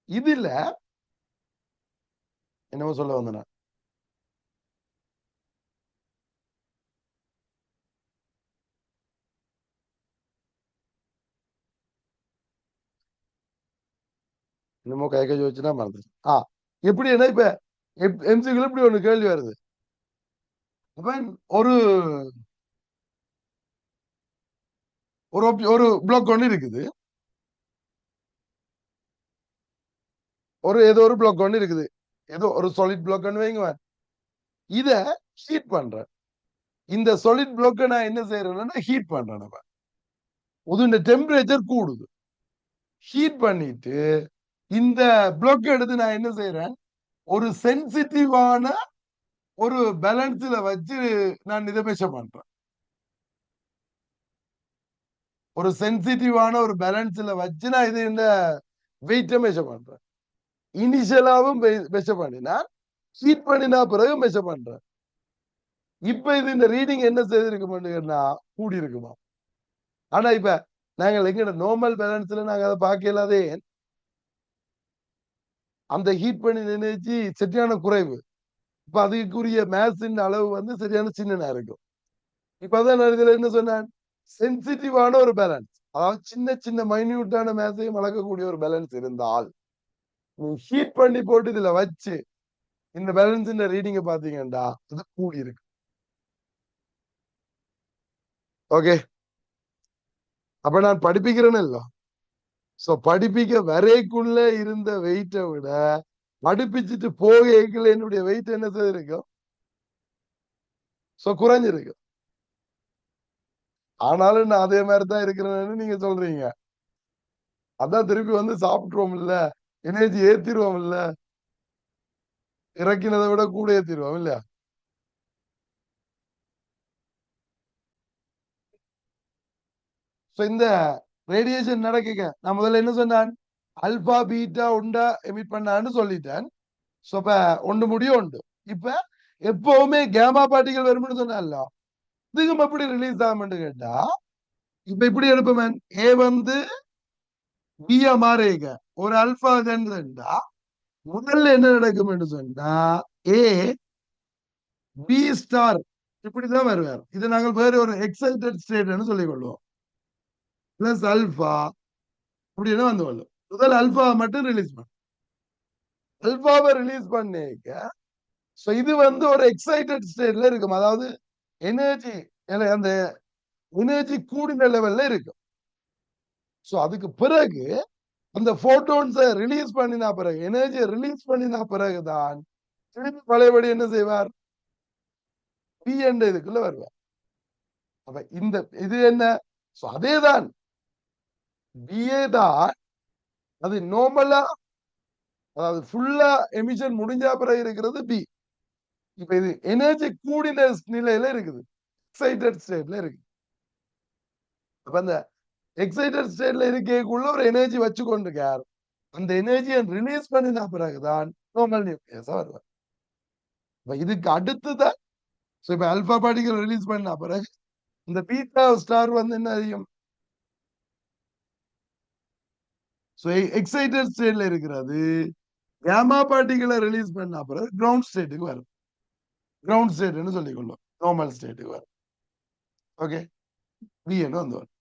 இதுல என்னமோ சொல்ல வந்தேன். என்னமோ கைக்க வச்சுன்னா மறந்துச்சு. எப்படி என்ன இப்ப எம்சிக்குள்ள இப்படி ஒண்ணு கேள்வி வருது. அப்ப ஒரு ஒரு ஒரு பிளாக் ஒண்ணு இருக்குது, ஒரு ஏதோ ஒரு பிளாக் ஒண்ணு இருக்குது, ஏதோ ஒரு சாலிட் பிளாக் ஒண்ணு வைங்க. இத ஹீட் பண்றேன். இந்த சாலிட் பிளாக்க நான் என்ன செய்யறேன்னா ஹீட் பண்றேன். நம்ம இந்த டெம்பரேச்சர் கூடுது, ஹீட் பண்ணிட்டு இந்த பிளாக் எடுத்து நான் என்ன செய்யறேன், ஒரு சென்சிட்டிவான ஒரு பேலன்ஸ்ல வச்சு நான் இதை மெஷர் பண்றேன். ஒரு சென்சிட்டிவான ஒரு பேலன்ஸ்ல வச்சு நான் இது இந்த வெயிட்ட மெஷர் பண்றேன். இனிஷியலாவும் மெஷர் பண்ணினா, ஹீட் பண்ணினா பிறகு மெஷர் பண்றேன். இப்ப இது இந்த ரீடிங் என்ன செய்திருக்குமா, கூடி இருக்குமா. ஆனா இப்ப நாங்கள் எங்க நார்மல் பேலன்ஸ்ல நாங்க அதை பார்க்க இல்லாதே, அந்த ஹீட் பண்ணி நினைச்சு சரியான குறைவு. இப்ப அதுக்குரிய மேத்ஸின் அளவு வந்து சரியான சின்னனா இருக்கும். இப்ப அதான் இதுல என்ன சொன்னான், சென்சிட்டிவான ஒரு பேலன்ஸ், அதாவது சின்ன சின்ன மைன்யூட்டான மேத்ஸையும் வளர்க்கக்கூடிய ஒரு பேலன்ஸ் இருந்தால், நீ ஹீட் பண்ணி போட்டு இதுல வச்சு இந்த பேலன்ஸ் ரீடிங்க பாத்தீங்கன்னா அது கூடி இருக்கு. ஓகே, அப்ப நான் படிப்பிக்கிறேன்னு இல்ல. சோ படிப்பிக்க வரைக்குள்ள இருந்த வெயிட்டை விட படிப்பிச்சுட்டு போகைக்குள்ள என்னுடைய வெயிட் என்ன செய்திருக்கும், சோ குறைஞ்சிருக்கு. ஆனாலும் நான் அதே மாதிரிதான் இருக்கிறேன்னு நீங்க சொல்றீங்க. அதான் திருப்பி வந்து சாப்பிட்டுருவோம் இல்ல, எனர்ஜி ஏத்திருவோம் இல்ல, இறக்கினதை விட கூட ஏத்திருவோம் இல்ல. இந்த ரேடியேஷன் நடக்குங்க, நான் முதல்ல என்ன சொன்னான், அல்பா பீட்டா உண்டா எமிட் பண்ணான்னு சொல்லிட்டேன். சோ இப்ப ஒன்று முடியும் உண்டு. இப்ப எப்பவுமே கேமா பார்ட்டிகள் வரும்னு சொன்னால இதுக்கும் எப்படி ரிலீஸ் ஆகும்னு கேட்டா, இப்ப இப்படி எடுப்பேன், ஏ வந்து பியா மாறேங்க ஒரு அல்பா கண்டா முதல்ல என்ன நடக்கும் சொன்னா, ஏ பி ஸ்டார் இப்படிதான் வருவார். இது நாங்கள் வேற ஒரு எக்ஸைட்டட் ஸ்டேட்னு சொல்லிக் கொள்வோம். பிளஸ் அல்பா அப்படின்னு வந்து கொள்ளும். முதல் அல்பா மட்டும் ரிலீஸ் பண்ண, அல்பாவை ரிலீஸ் பண்ணிக்க. இது வந்து ஒரு எக்ஸைட்டட் ஸ்டேட்ல இருக்கும், அதாவது எனர்ஜி அந்த எனர்ஜி கூடின லெவல்ல இருக்கும். சோ அதுக்கு பிறகு அந்த போட்டோன்ஸை ரிலீஸ் பண்ணினா பிறகு, எனர்ஜியை ரிலீஸ் பண்ணினா பிறகுதான் திருப்பி பழையபடி என்ன செய்வார், பி என்ற இதுக்குள்ள வருவார். அப்ப இந்த இது என்ன, அதேதான் பிஏ தான். அது நார்மலா, அதாவது ஃபுல்லா எமிஷன் முடிஞ்ச பிறகு இருக்கிறது பி. இப்ப இது எனர்ஜி கூடின நிலையில இருக்குது, எக்ஸைட்டட் ஸ்டேட்ல இருக்கு. அப்ப அந்த எக்ஸைட்டட் ஸ்டேட்ல இருக்கக்குள்ள ஒரு எனர்ஜி வச்சு கொண்டிருக்கார். அந்த எனர்ஜியை ரிலீஸ் பண்ணின பிறகுதான் நார்மல் நியூக்ளியஸா வருவார். இதுக்கு அடுத்துதான் இப்ப அல்பா பார்ட்டிகல் ரிலீஸ் பண்ண பிறகு இந்த பீட்டா ஸ்டார் வந்து என்ன அதிகம், எக்ஸைட்டட் ஸ்டேட்ல இருக்கிறது. கேமா பார்ட்டிகளை ரிலீஸ் பண்ண பிறகு கிரவுண்ட் ஸ்டேட்டுக்கு வரும். கிரவுண்ட் ஸ்டேட்னு சொல்லிக்கொள்ளும், நார்மல் ஸ்டேட்டுக்கு வரும். ஓகே, பிஎன்னு வந்து வரும்.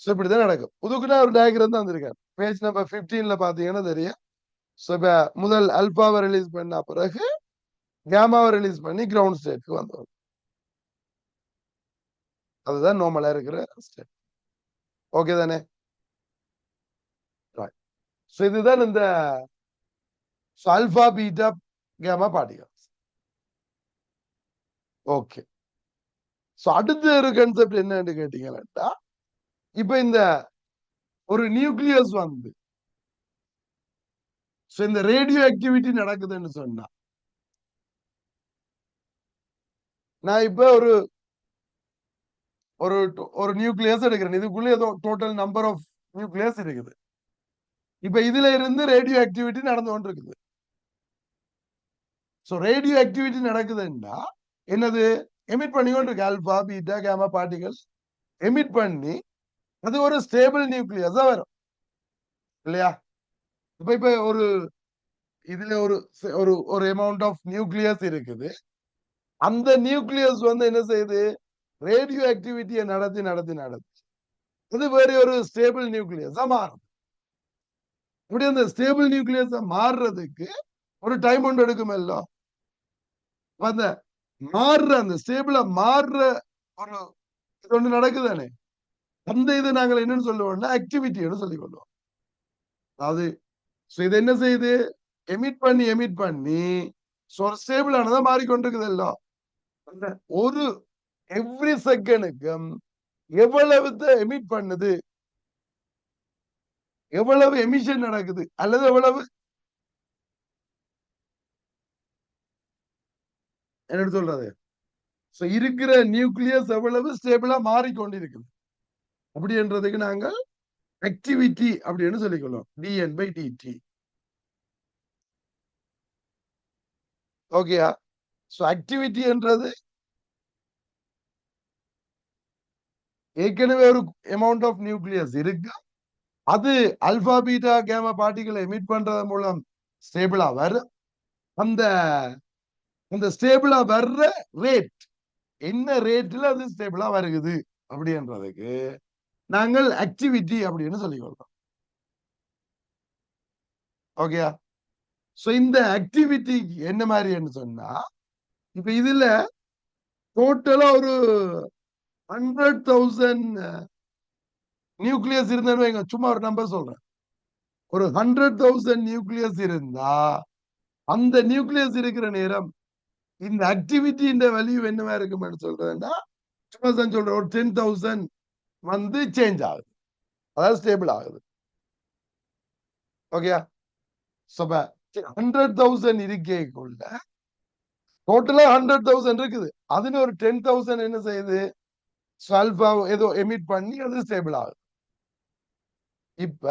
இப்படிதான் நடக்கும். புதுக்குனா ஒரு டயக்ராம் தான் வந்திருக்காரு, பேஜ் நம்பர் 15ல பாத்தீங்கன்னா தெரியும். இப்ப முதல் அல்பாவை ரிலீஸ் பண்ண பிறகு கேமாவை ரிலீஸ் பண்ணி கிரவுண்ட் ஸ்டேட்டுக்கு வந்து, அதுதான் நார்மலா இருக்கிற ஸ்டேட். ஓகே தானே. இதுதான் இந்த அல்பா பீட்டா கேமா பார்ட்டிகல்ஸ். ஓகே, அடுத்த ஒரு கான்செப்ட் என்னன்னு கேட்டீங்கன்னா, இப்ப இந்த ஒரு நியூக்ளியஸ் வந்து இந்த ரேடியோ ஆக்டிவிட்டி நடக்குதுன்னு சொன்னா, நான் இப்ப ஒரு ஒரு ஒரு நியூக்ளியஸ் எடுக்கிறேன். இதுக்குள்ள ஏதோ டோட்டல் நம்பர் ஆஃப் நியூக்ளியஸ் இருக்குது. இப்ப இதுல இருந்து ரேடியோ ஆக்டிவிட்டி நடந்து கொண்டு இருக்குது. சோ ரேடியோ ஆக்டிவிட்டி நடக்குதுன்னா என்னது? எமிட் பண்ணி கொண்டு இருக்கு. ஆல்பா, பீட்டா, கேமா பார்ட்டிகல்ஸ் எமிட் பண்ணி அது ஒரு ஸ்டேபிள் நியூக்ளியஸா வரும் இல்லையா? இப்ப இப்ப ஒரு இதுல ஒரு ஒரு ஒரு அமௌண்ட் ஆஃப் நியூக்ளியஸ் இருக்குது. அந்த நியூக்ளியஸ் வந்து என்ன செய்யுது? ரேடியோ ஆக்டிவிட்டியை நடத்தி நடத்தி நடத்தி அது வேற ஒரு ஸ்டேபிள் நியூக்ளியஸா மாறும். இப்படி அந்த ஸ்டேபிள் நியூக்ளியஸா மாறுறதுக்கு ஒரு டைம் ஒன்று எடுக்குமல்ல. அந்த மாறுற அந்த ஸ்டேபிளா மாறுற ஒரு இது ஒன்று நடக்குதானே, அந்த இது நாங்கள் என்னன்னு சொல்லுவோம்னா ஆக்டிவிட்டின்னு சொல்லிக் கொள்வோம். அதாவது இது என்ன செய்யுது? எமிட் பண்ணி எமிட் பண்ணி ஸ்டேபிள் ஆனதா மாறிக்கொண்டிருக்குது. அந்த ஒரு எவ்ரி செகண்டுக்கும் எவ்வளவு எமிட் பண்ணுது, எவ்வளவு எமிஷன் நடக்குது, அல்லது எவ்வளவு என்ன சொல்றது, இருக்கிற நியூக்ளியஸ் எவ்வளவு ஸ்டேபிளா மாறிக்கொண்டிருக்குது அப்படின்றதுக்கு நாங்கள் ஆக்டிவிட்டி அப்படின்னு சொல்லிக்கொள்ளும். dn by dt. ஓகேயா? சோ ஆக்டிவிட்டி என்றது ஏற்கனவே ஒரு அமௌண்ட் ஆஃப் நியூக்ளியஸ் இருக்கு. அது அல்பா, பீட்டா, கேமா பார்ட்டிகளை எமிட் பண்றது மூலம் ஸ்டேபிளா வரும். அந்த அந்த ஸ்டேபிளா வர்ற ரேட் என்ன ரேட்ல அது ஸ்டேபிளா வருகுது அப்படின்றதுக்கு நாங்கள் ஆக்டிவிட்டி அப்படின்னு சொல்லிக்கொள்றோம். ஓகே. சோ இந்த ஆக்டிவிட்டி என்ன மாதிரின்னு சொன்னா, இப்ப இதுல டோட்டலா ஒரு 100,000 நியூக்ளியஸ் இருந்தா, சும்மா ஒரு நம்பர் சொல்றேன். ஒரு 100,000 நியூக்ளியஸ் இருந்தா அந்த நியூக்ளியஸ் இருக்கிற நேரம் இந்த ஆக்டிவிட்டி வேல்யூ என்னவா இருக்கும்னு சொல்றதுன்னா, சும்மா தான் சொல்றேன், ஒரு 10,000 வந்து சேஞ்ச் ஆகுது, அதாவது ஸ்டேபிள் ஆகுது. ஓகே. 100,000 இருக்கைக்குள்ள டோட்டலா 100,000 இருக்குது. அதுல ஒரு 10,000 என்ன செய்யுது? ஆல்பா ஏதோ எமிட் பண்ணி அது ஸ்டேபிள் ஆகுது. இப்ப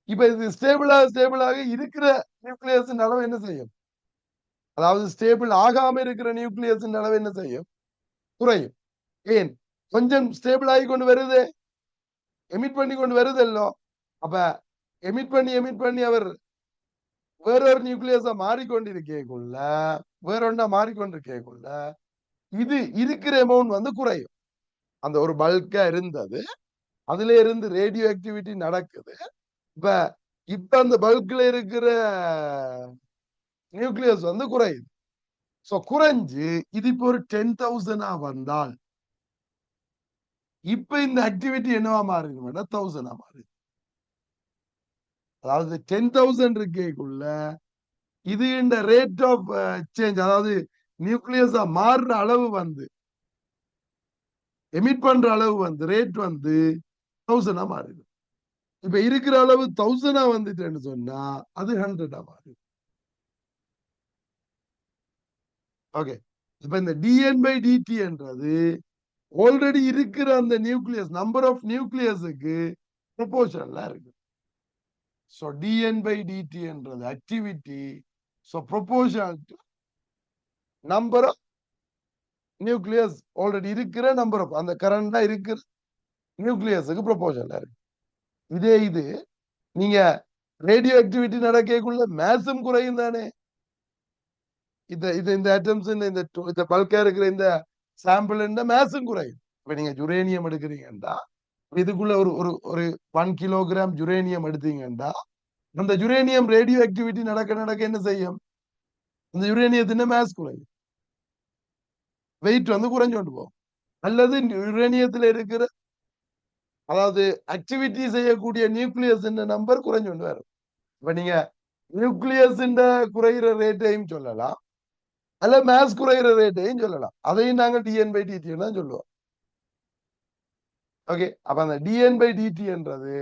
இப்ப இது ஸ்டேபிளாக இருக்கிற நியூக்ளியஸ் அளவு என்ன செய்யும்? அதாவது ஸ்டேபிள் ஆகாம இருக்கிற நியூக்ளியஸ் அளவு என்ன செய்யும்? குறையும். ஏன்? கொஞ்சம் ஸ்டேபிள் ஆகி கொண்டு வருது, எமிட் பண்ணி கொண்டு வருதல்லோ. அப்ப எமிட் பண்ணி அவர் வேறொரு நியூக்ளியஸா மாறிக்கொண்டிருக்கக்குள்ள, வேறொன்னா மாறிக்கொண்டிருக்கக்குள்ள இது இருக்கிற அமௌண்ட் வந்து குறையும். அந்த ஒரு பல்கா இருந்தது, அதுல இருந்து ரேடியோ ஆக்டிவிட்டி நடக்குது. இப்ப இப்ப அந்த பல்க்ல இருக்கிற நியூக்ளியஸ் வந்து குறையுது. சோ குறைஞ்சு இது இப்போ ஒரு 10,000 வந்தால் இப்ப இந்த ஆக்டிவிட்டி என்னவா மாறுது? 1,000 மாறுது. அதாவது 10,000 இருக்கேக்குள்ள இது இந்த ரேட் ஆஃப் சேஞ்ச், அதாவது நியூக்ளியஸா மாறுற அளவு வந்து எமிட் பண்ற அளவு வந்து ரேட் வந்து 1,000 மாறுது. இப்ப இருக்கிற அளவு 1,000 வந்துட்டேன்னு சொன்னா அது 100 மாறுது. ஓகே. இப்ப இந்த dn by dt என்றது ஆல்ரெடி இருக்கிற அந்த நியூக்ளியஸ் நம்பர் ஆஃப் நியூக்ளியஸுக்கு ப்ரொபோர்ஷனலா இருக்கு. சோ dn by dt என்றது activity, so proportional to number of nucleus, already இருக்கிற நம்பர் ஆஃப் அந்த கரண்டா இருக்கிற நியூக்ளியஸுக்கு ப்ரொபோர்ஷனலா இருக்கு. இதே இது நீங்க ரேடியோ ஆக்டிவிட்டி நடக்கக்குள்ள மேஸும் குறையும் தானே. இந்த ஆட்டம்ஸ் இந்த பல்கா இருக்கிற இந்த சாம்பிள் மேஸும் குறையும். இப்ப நீங்க யுரேனியம் எடுக்கிறீங்கன்னா, இதுக்குள்ள ஒரு ஒரு ஒரு 1 கிலோகிராம் யுரேனியம் எடுத்தீங்கன்னா, அந்த யுரேனியம் ரேடியோ ஆக்டிவிட்டி நடக்க நடக்க என்ன செய்யும்? அந்த யுரேனியத்தின் மேஸ் குறையும், வெயிட் வந்து குறைஞ்சு கொண்டு போகும். அல்லது யுரேனியத்தில் இருக்கிற அதாவது ஆக்டிவிட்டி செய்யக்கூடிய நியூக்ளியஸ் நம்பர் குறைஞ்சு கொண்டு வரும். இப்ப நீங்க நியூக்ளியஸ் குறைகிற ரேட்டையும் சொல்லலாம், அல்ல மேஸ் குறைகிற ரேட்டையும் சொல்லலாம். அதையும் நாங்க dn by dt தான் சொல்லுவோம். ஓகே. அப்ப அந்த dn by dt என்றது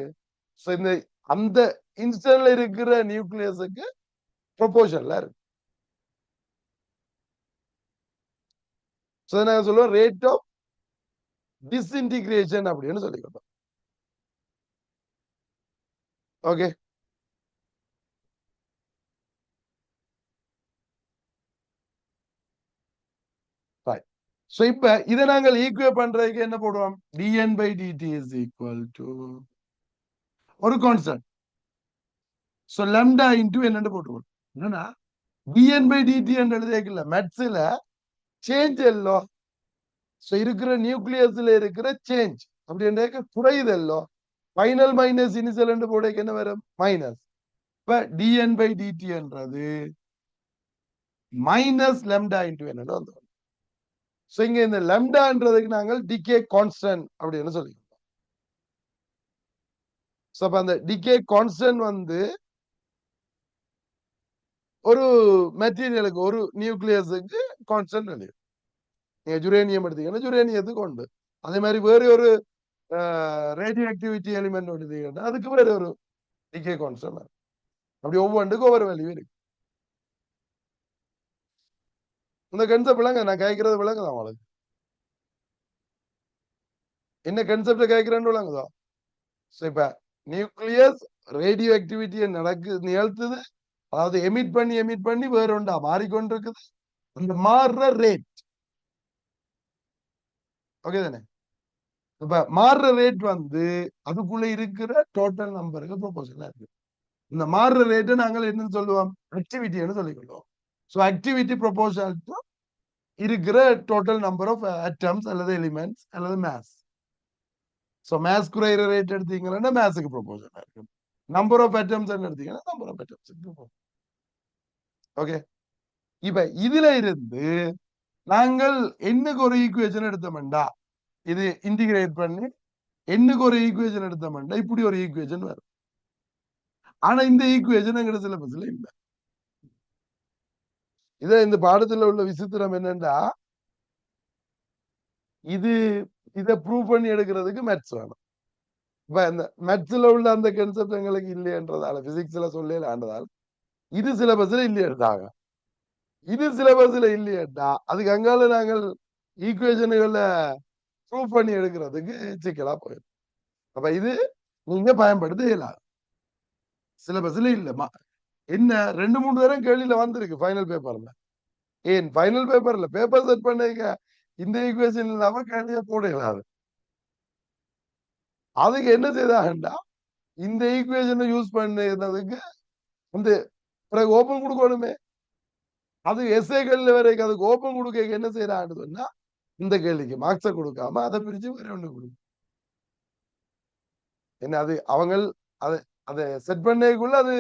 இந்த அந்த இன்ஸ்டன்ட்ல இருக்கிற நியூக்ளியஸுக்கு ப்ரொபோர்ஷன்ல இருக்கு. நாங்க சொல்லுவோம் ரேட் ஆஃப் டிஸ்இன்டிகிரேஷன் அப்படின்னு சொல்லிக்கிட்டோம். ஓகே, இப்ப இதை நாங்கள் ஈக்குவேட் பண்றதுக்கு என்ன போடுவோம்? dn by dt is equal to ஒரு கான்ஸ்டன்ட், சோ lambda into என்னன்னு போட்டுக்கணும். என்னன்னா dn by dt என்று எழுதிக்கல, மேத்ஸ்ல சேஞ்ச் எல்லோ, சோ இருக்கிற நியூக்ளியஸ்ல இருக்கிற சேஞ்ச் அப்படி என்றாக்க குறையுதல்லோ, ஃபைனல் மைனஸ் இனிஷியல் என்று போடக்கு என்ன வரும்? மைனஸ். இப்ப dn by dt என்றது மைனஸ் lambda into என்னன்னு வந்து. சோ இங்க இந்த lambdaன்றதுக்கு நாங்கள் டிகே கான்ஸ்டன்ட் அப்படின்னு சொல்லிக்கிறோம். சோ அப்ப அந்த டிகே கான்ஸ்டன்ட் வந்து ஒரு மெட்டீரியலுக்கு, ஒரு நியூக்ளியஸுக்கு கான்ஸ்டன்ட் வேல்யூ. நீங்க ஜுரேனியம் எடுத்தீங்கன்னா ஜுரேனியத்துக்கு உண்டு. அதே மாதிரி வேற ஒரு ரேடியோ ஆக்டிவிட்டி எலிமெண்ட் எடுத்தீங்கன்னா அதுக்கு வேற ஒரு டிகே கான்ஸ்டன்ட். அப்படி ஒவ்வொன்றுக்கும் ஒவ்வொரு வேல்யூ இருக்கு. இந்த கன்செப்ட் விளங்க, நான் கேட்கறது விளங்குதான் உங்களுக்கு? என்ன கன்செப்ட் கேட்கிறேன்னு விளங்குதோ? இப்ப நியூக்ளியஸ் ரேடியோ ஆக்டிவிட்டியை நிகழ்த்துது, அதாவது எமிட் பண்ணி வேற ஒன்றா மாறிக்கொண்டிருக்குது. அந்த மாறுற ரேட் ஓகே தானே? இப்ப மாறுற ரேட் வந்து அதுக்குள்ள இருக்கிற டோட்டல் நம்பருக்கு ப்ரொபோர்ஷனலா இருக்கு. இந்த மாறுற ரேட்டை நாங்கள் என்னன்னு சொல்லுவோம்? ஆக்டிவிட்டின்னு சொல்லிக்கொள்வோம். ஸோ ஆக்டிவிட்டி ப்ரொபோர்ஷனல் டு இருக்கிற டோட்டல் நம்பர் ஆஃப் அட்டம்ஸ் அல்லது எலிமெண்ட்ஸ் அல்லது மேஸ். ஸோ மேஸ் குறையிற ரேட் எடுத்தீங்கன்னா மேஸுக்கு ப்ரொபோர்ஷனலா இருக்கும். நம்பர் ஆஃப் அட்டம்ஸ் எடுத்தீங்கன்னா நம்பர் ஆஃப் அட்டம்ஸ். ஓகே, இப்ப இதுல இருந்து நாங்கள் என்னக்கு ஒரு ஈக்குவேஷன் எடுத்தோம்டா, இது இன்டிகிரேட் பண்ணி என்னக்கு ஒரு ஈக்குவேஷன் எடுத்தோம்டா இப்படி ஒரு ஈக்குவேஷன் வரும். ஆனா இந்த ஈக்குவேஷன் எங்க சிலபஸ்ல இல்ல. இத இந்த பாடத்துல உள்ள விசித்திரம் என்னன்னா, இது இத ப்ரூவ் பண்ணி எடுக்கிறதுக்கு மேத்ஸ் வேணும். இப்ப இந்த மேத்ஸ்ல உள்ள அந்த கான்செப்ட் எங்களுக்கு இல்லையன்றதால, பிசிக்ஸ்ல சொல்லலான்றதால இது சிலபஸ்ல இல்லையன்றாங்க. இது சிலபஸ்ல இல்லையட்டா அதுக்கு அங்கால நாங்கள் ஈக்குவேஷன்களை ப்ரூவ் பண்ணி எடுக்கிறதுக்கு சிக்கலா போயிடும். அப்ப இது நீங்க பயன்படுத்த இயலாது, சிலபஸ்ல இல்ல. என்ன 2-3 தரம் கேள்வியில வந்திருக்கு ஃபைனல் பேப்பர்ல. ஏன் ஃபைனல் பேப்பர்ல பேப்பர் செட் பண்ணீங்க இந்த ஈக்குவேஷன் இல்லாம கேள்வியா போட இயலாது. அதுக்கு என்ன செய்தாங்கண்டா, இந்த ஈக்குவேஷனை யூஸ் பண்ணதுக்கு வந்து பிறகு ஓப்பன் கொடுக்கணுமே, அது எஸ்ஏக்கள்ல வரைக்கும் அதுக்கு ஓப்பன் கொடுக்க என்ன செய்யறான்னு சொன்னா, இந்த கேள்விக்கு மார்க்ஸை கொடுக்காம அதை பிரிச்சு வேற ஒண்ணு கொடுக்கும். என்ன அது அவங்க அதை அதை செட் பண்ணக்குள்ள அது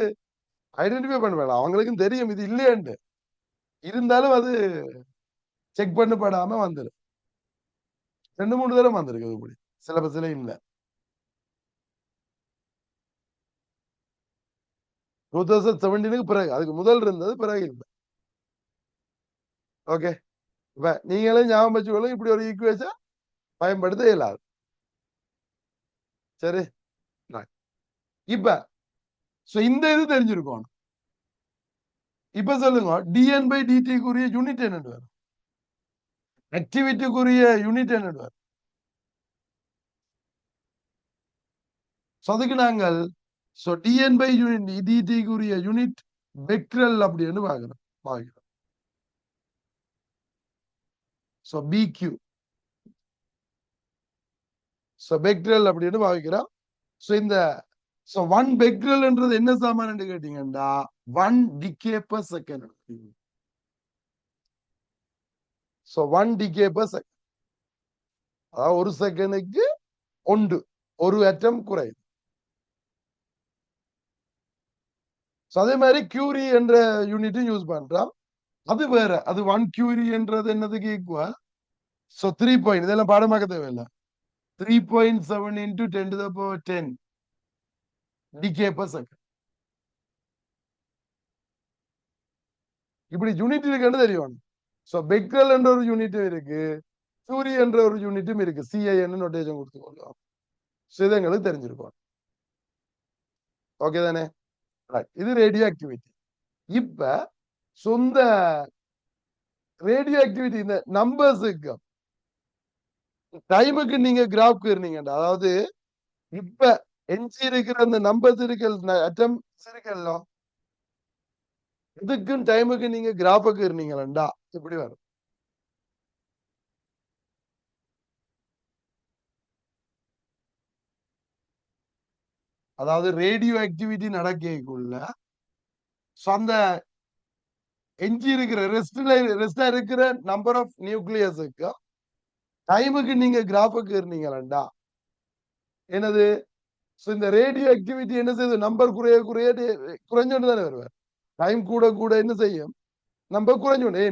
ஐடென்டிஃபை பண்ண வேண்டாம், அவங்களுக்கும் தெரியும் இது இல்லையாண்டு, இருந்தாலும் அது செக் பண்ணப்படாம வந்துடும். 2-3 தடவை வந்திருக்கு இப்படி சிலபஸ்ல இல்ல. 2017 பிறகு, அதுக்கு முதல் இருந்தது பிறகு இல்லை. ஓகே, இப்ப நீங்களே ஞாபகம் வச்சுக்கொள்ளும், இப்படி ஒரு ஈக்குவேஷன் பயன்படுத்த இயலாது. சரி, இப்ப இந்த இது தெரிஞ்சிருக்கணும். இப்ப சொல்லுங்க, dn by dt குரிய யூனிட் என்னன்னு வரும்? ஆக்டிவிட்டிக்குரிய யூனிட் என்னன்னு வரும்? அதுக்கு நாங்கள் dn by dt குரிய யூனிட் பெக்ரல் அப்படின்னு பாக்குறோம். BQ பெக்ரல் அப்படின்னு பாவிக்கிறோம். இந்த 1 பெக்ரல்ன்றது என்ன சாமான் கேட்டீங்கன்னா 1 decay per second. 1 decay per second, அதாவது ஒரு செகண்டுக்கு ஒரு அட்டம் குறையுது. அதே மாதிரி கியூரி என்ற யூனிட்டும் யூஸ் பண்றோம். அது வேற, அது 1 கியூரி என்றது என்னதுக்கு ஈக்குவல்? 3 பாயிண்ட், இதெல்லாம் பாடமாக்க தேவையில்லை. 3.7 into 10 to the power 10 decay per second. இப்படி யூனிட் இருக்குன்னு தெரியும். பெக்ரல் என்ற ஒரு யூனிட்டும் இருக்கு, கியூரி என்ற ஒரு யூனிட்டும் இருக்கு. CIN நோட்டேஷன் கொடுத்துக்கொள்ளும். இதை எங்களுக்கு தெரிஞ்சிருக்கும். ஓகே தானே? இது ரேடியோ ஆக்டிவிட்டி. இப்ப சொந்த ரேடியோ ஆக்டிவிட்டி இந்த நம்பர்ஸுக்கு டைமுக்கு நீங்க கிராஃப் இருந்தீங்கடா, அதாவது இப்ப எஞ்சி இருக்கிற அந்த நம்பர்ஸ் இருக்கிற அட்டம்ஸ் இருக்கல்ல, இதுக்கும் டைமுக்கு நீங்க கிராஃபுக்கு இருந்தீங்களா இப்படி வரும். அதாவது ரேடியோ ஆக்டிவிட்டி நடக்கக்குள்ள அந்த எஞ்சி இருக்கிற ரெஸ்டா இருக்கிற நம்பர் ஆஃப் நியூக்ளியஸுக்கு டைமுக்கு நீங்க கிராஃபுக்கு இருந்தீங்களா என்னது? இந்த ரேடியோ ஆக்டிவிட்டி என்ன செய்யுது? நம்பர் குறைய குறைய குறைஞ்சோண்டு தானே வருவார். டைம் கூட கூட என்ன செய்யும்? நம்பர் குறைஞ்சோண்டு.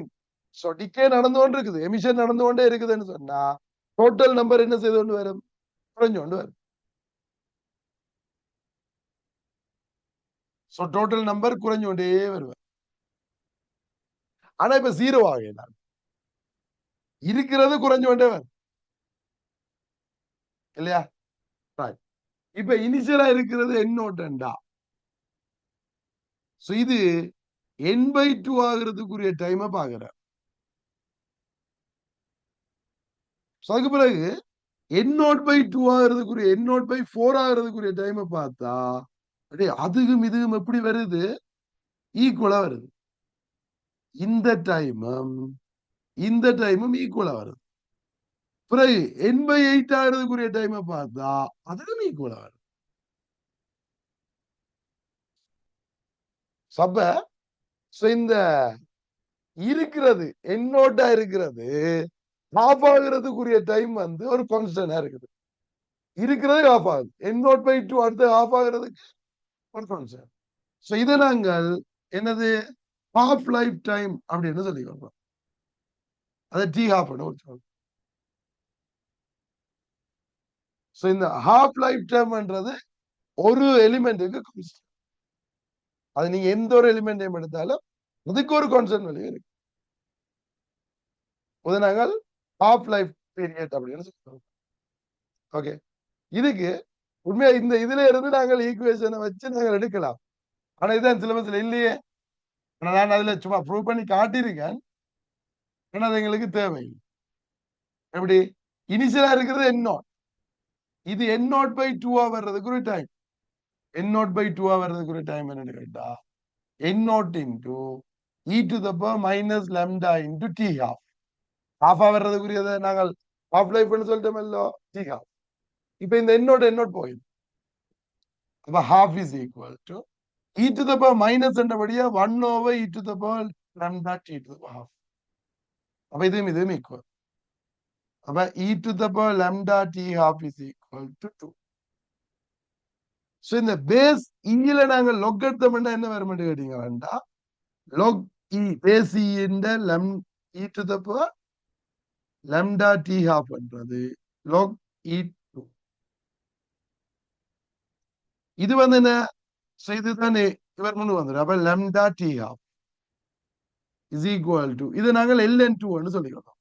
ஸோ டிகே நடந்து கொண்டு இருக்குது, எமிஷன் நடந்து கொண்டே இருக்குதுன்னு சொன்னா டோட்டல் நம்பர் என்ன செய்து கொண்டு வரும்? குறைஞ்சோண்டு வரும். ஸோ டோட்டல் நம்பர் குறைஞ்சோண்டே வருவார். ஆனா இப்ப ஜீரோ ஆகல, இருக்கிறது குறைஞ்சோண்டே வரும் இல்லையா? இப்ப இனிஷியலா இருக்கிறது என்னோட்டா. இது n/2 ஆகிறதுக்குரிய டைமை பாக்குற. அதுக்கு பிறகு n0/2 ஆகிறதுக்குரிய n0/4 ஆகிறதுக்குரிய டைமை பார்த்தா அதுக்கும் இதுக்கும் எப்படி வருது? ஈக்குவலா வருது. இந்த டைமும் ஈக்குவலா வருது. பிறகு n/8 ஆகிறதுக்குரிய டைமை பார்த்தா அதுக்கும் ஈக்குவலா வருது. சப்ப இந்த இருக்கிறது என்னோட்டா இருக்கிறது ஹாஃப் ஆகிறதுக்குரிய டைம் வந்து ஒரு கான்ஸ்டன்டா இருக்குது. இருக்கிறது ஹாஃப் ஆகுது. n0/2 அடுத்து ஹாஃப் ஆகிறதுக்கு ஒரு கான்ஸ்டன்ட். சோ இதை நாங்கள் என்னது ஹாஃப் லைஃப் டைம் அப்படின்னு சொல்லி கொடுப்போம். அதை டி ஹாஃப். சோ இந்த ஹாஃப் லைஃப் டைம்ன்றது ஒரு எலிமெண்ட்டுக்கு கான்ஸ்டன்ட். அது நீங்க எந்த ஒரு எலிமெண்டையும் எடுத்தாலும் அதுக்கு ஒரு கான்ஸ்டன்ட் வேல்யூ இருக்கு. நாங்கள் ஹாஃப் லைஃப் பீரியட் அப்படின்னு சொல்லுவோம். ஓகே, இதுக்கு உண்மையா இந்த இதுல இருந்து நாங்கள் ஈக்குவேஷனை வச்சு நாங்கள் எடுக்கலாம். ஆனா இதுதான் சிலபஸ்ல இல்லையே. நான் அதுல சும்மா ப்ரூவ் பண்ணி காட்டியிருக்கேன். ஆனா அது எங்களுக்கு தேவை. எப்படி? இனிஷியலா இருக்கிறது n0, இது n0/2 வர்றதுக்கு ஒரு டைம். n0/2 வர்றதுக்கு ஒரு டைம் என்னன்னு கேட்டா n0 into e to the power minus lambda into t half. ஹாஃபா வர்றதுக்குரியதை நாங்கள் ஹாஃப் லைஃப் சொல்லிட்டோமல்லோ, t half. இப்ப இந்த n0 போயிடும். அப்ப half is equal to e to the power minus என்றபடியா 1 over e to the power lambda t to the power half. அப்ப இதுவும் ஈக்குவல். அப்ப e to the power lambda t half is equal to 2. So இந்த பேஸ் இங்கில நாங்கள் log எடுத்தோம்னா என்ன வரும் கேட்டீங்கன்னா log e பேஸ் e இந்த e to the power lambda t half பண்றது log e2. இது வந்து என்ன? இதுதானே இவர் முன்னு வந்துடும். அப்ப lambda t half is equal to இது நாங்கள் ln2 சொல்லிக்கணும்.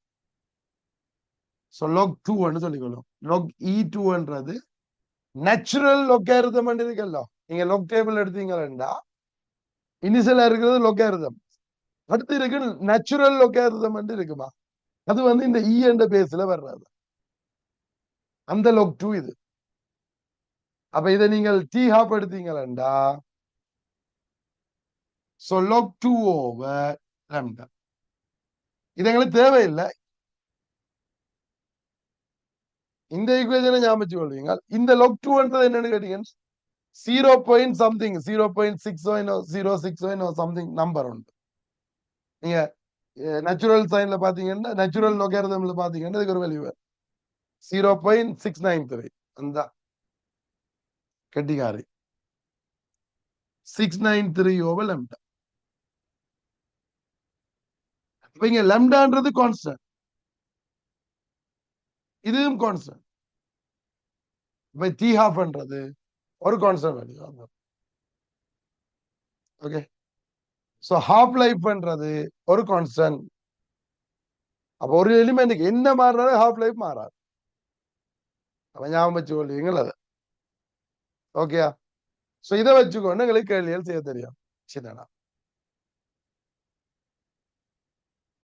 சோ log 2 சொல்லிக்கணும். log e2ன்றது நேச்சுரல் லொகாரிதம் இருக்குல்ல, நீங்க log டேபிள் எடுத்தீங்கன்னா இனிஷியலா இருக்கிறது லொகாரிதம், அடுத்து இருக்கு நேச்சுரல் லொகாரிதம் இருக்குமா, அது வந்து இந்த இ என்ற பேஸ்ல வர்றது அந்த log 2 இது. அப்ப இதை நீங்கள் டி ஹாப் எடுத்தீங்களா சோ log 2 over lambda. இது எங்களுக்கு தேவையில்லை. இந்த ஈக்குவேஷனை ஞாபகம் கொள்வீங்க. இந்த log 2 என்னன்னு கேட்டீங்கன்னா 0 point something 0.6 சம்திங் நம்பர் உண்டு. நீங்க நேச்சுரல் சைன்ல பாத்தீங்கன்னா நேச்சுரல் லொகாரிதம்ல பாத்தீங்கன்னா இதுக்கு ஒரு வேல்யூ 0.693. அந்த கெட்டிகாரி 693 over lambda. இப்ப இங்க lambdaன்றது கான்ஸ்டன்ட், இதுவும் கான்ஸ்டன்ட். இப்ப டி ஹாஃப் பண்றது ஒரு constant value. Okay, so half life பண்றது ஒரு கான்ஸ்டன்ட். அப்ப ஒரு எலிமெண்ட்டுக்கு என்ன மாறினாலும் ஹாஃப் லைஃப் மாறாது. அப்ப ஞாபகம் வச்சு கொள்வீங்களா அது? ஓகே, சோ இதை வச்சுக்கொண்டு எங்களுக்கு கேள்விகள் செய்ய தெரியும். சரிதானா?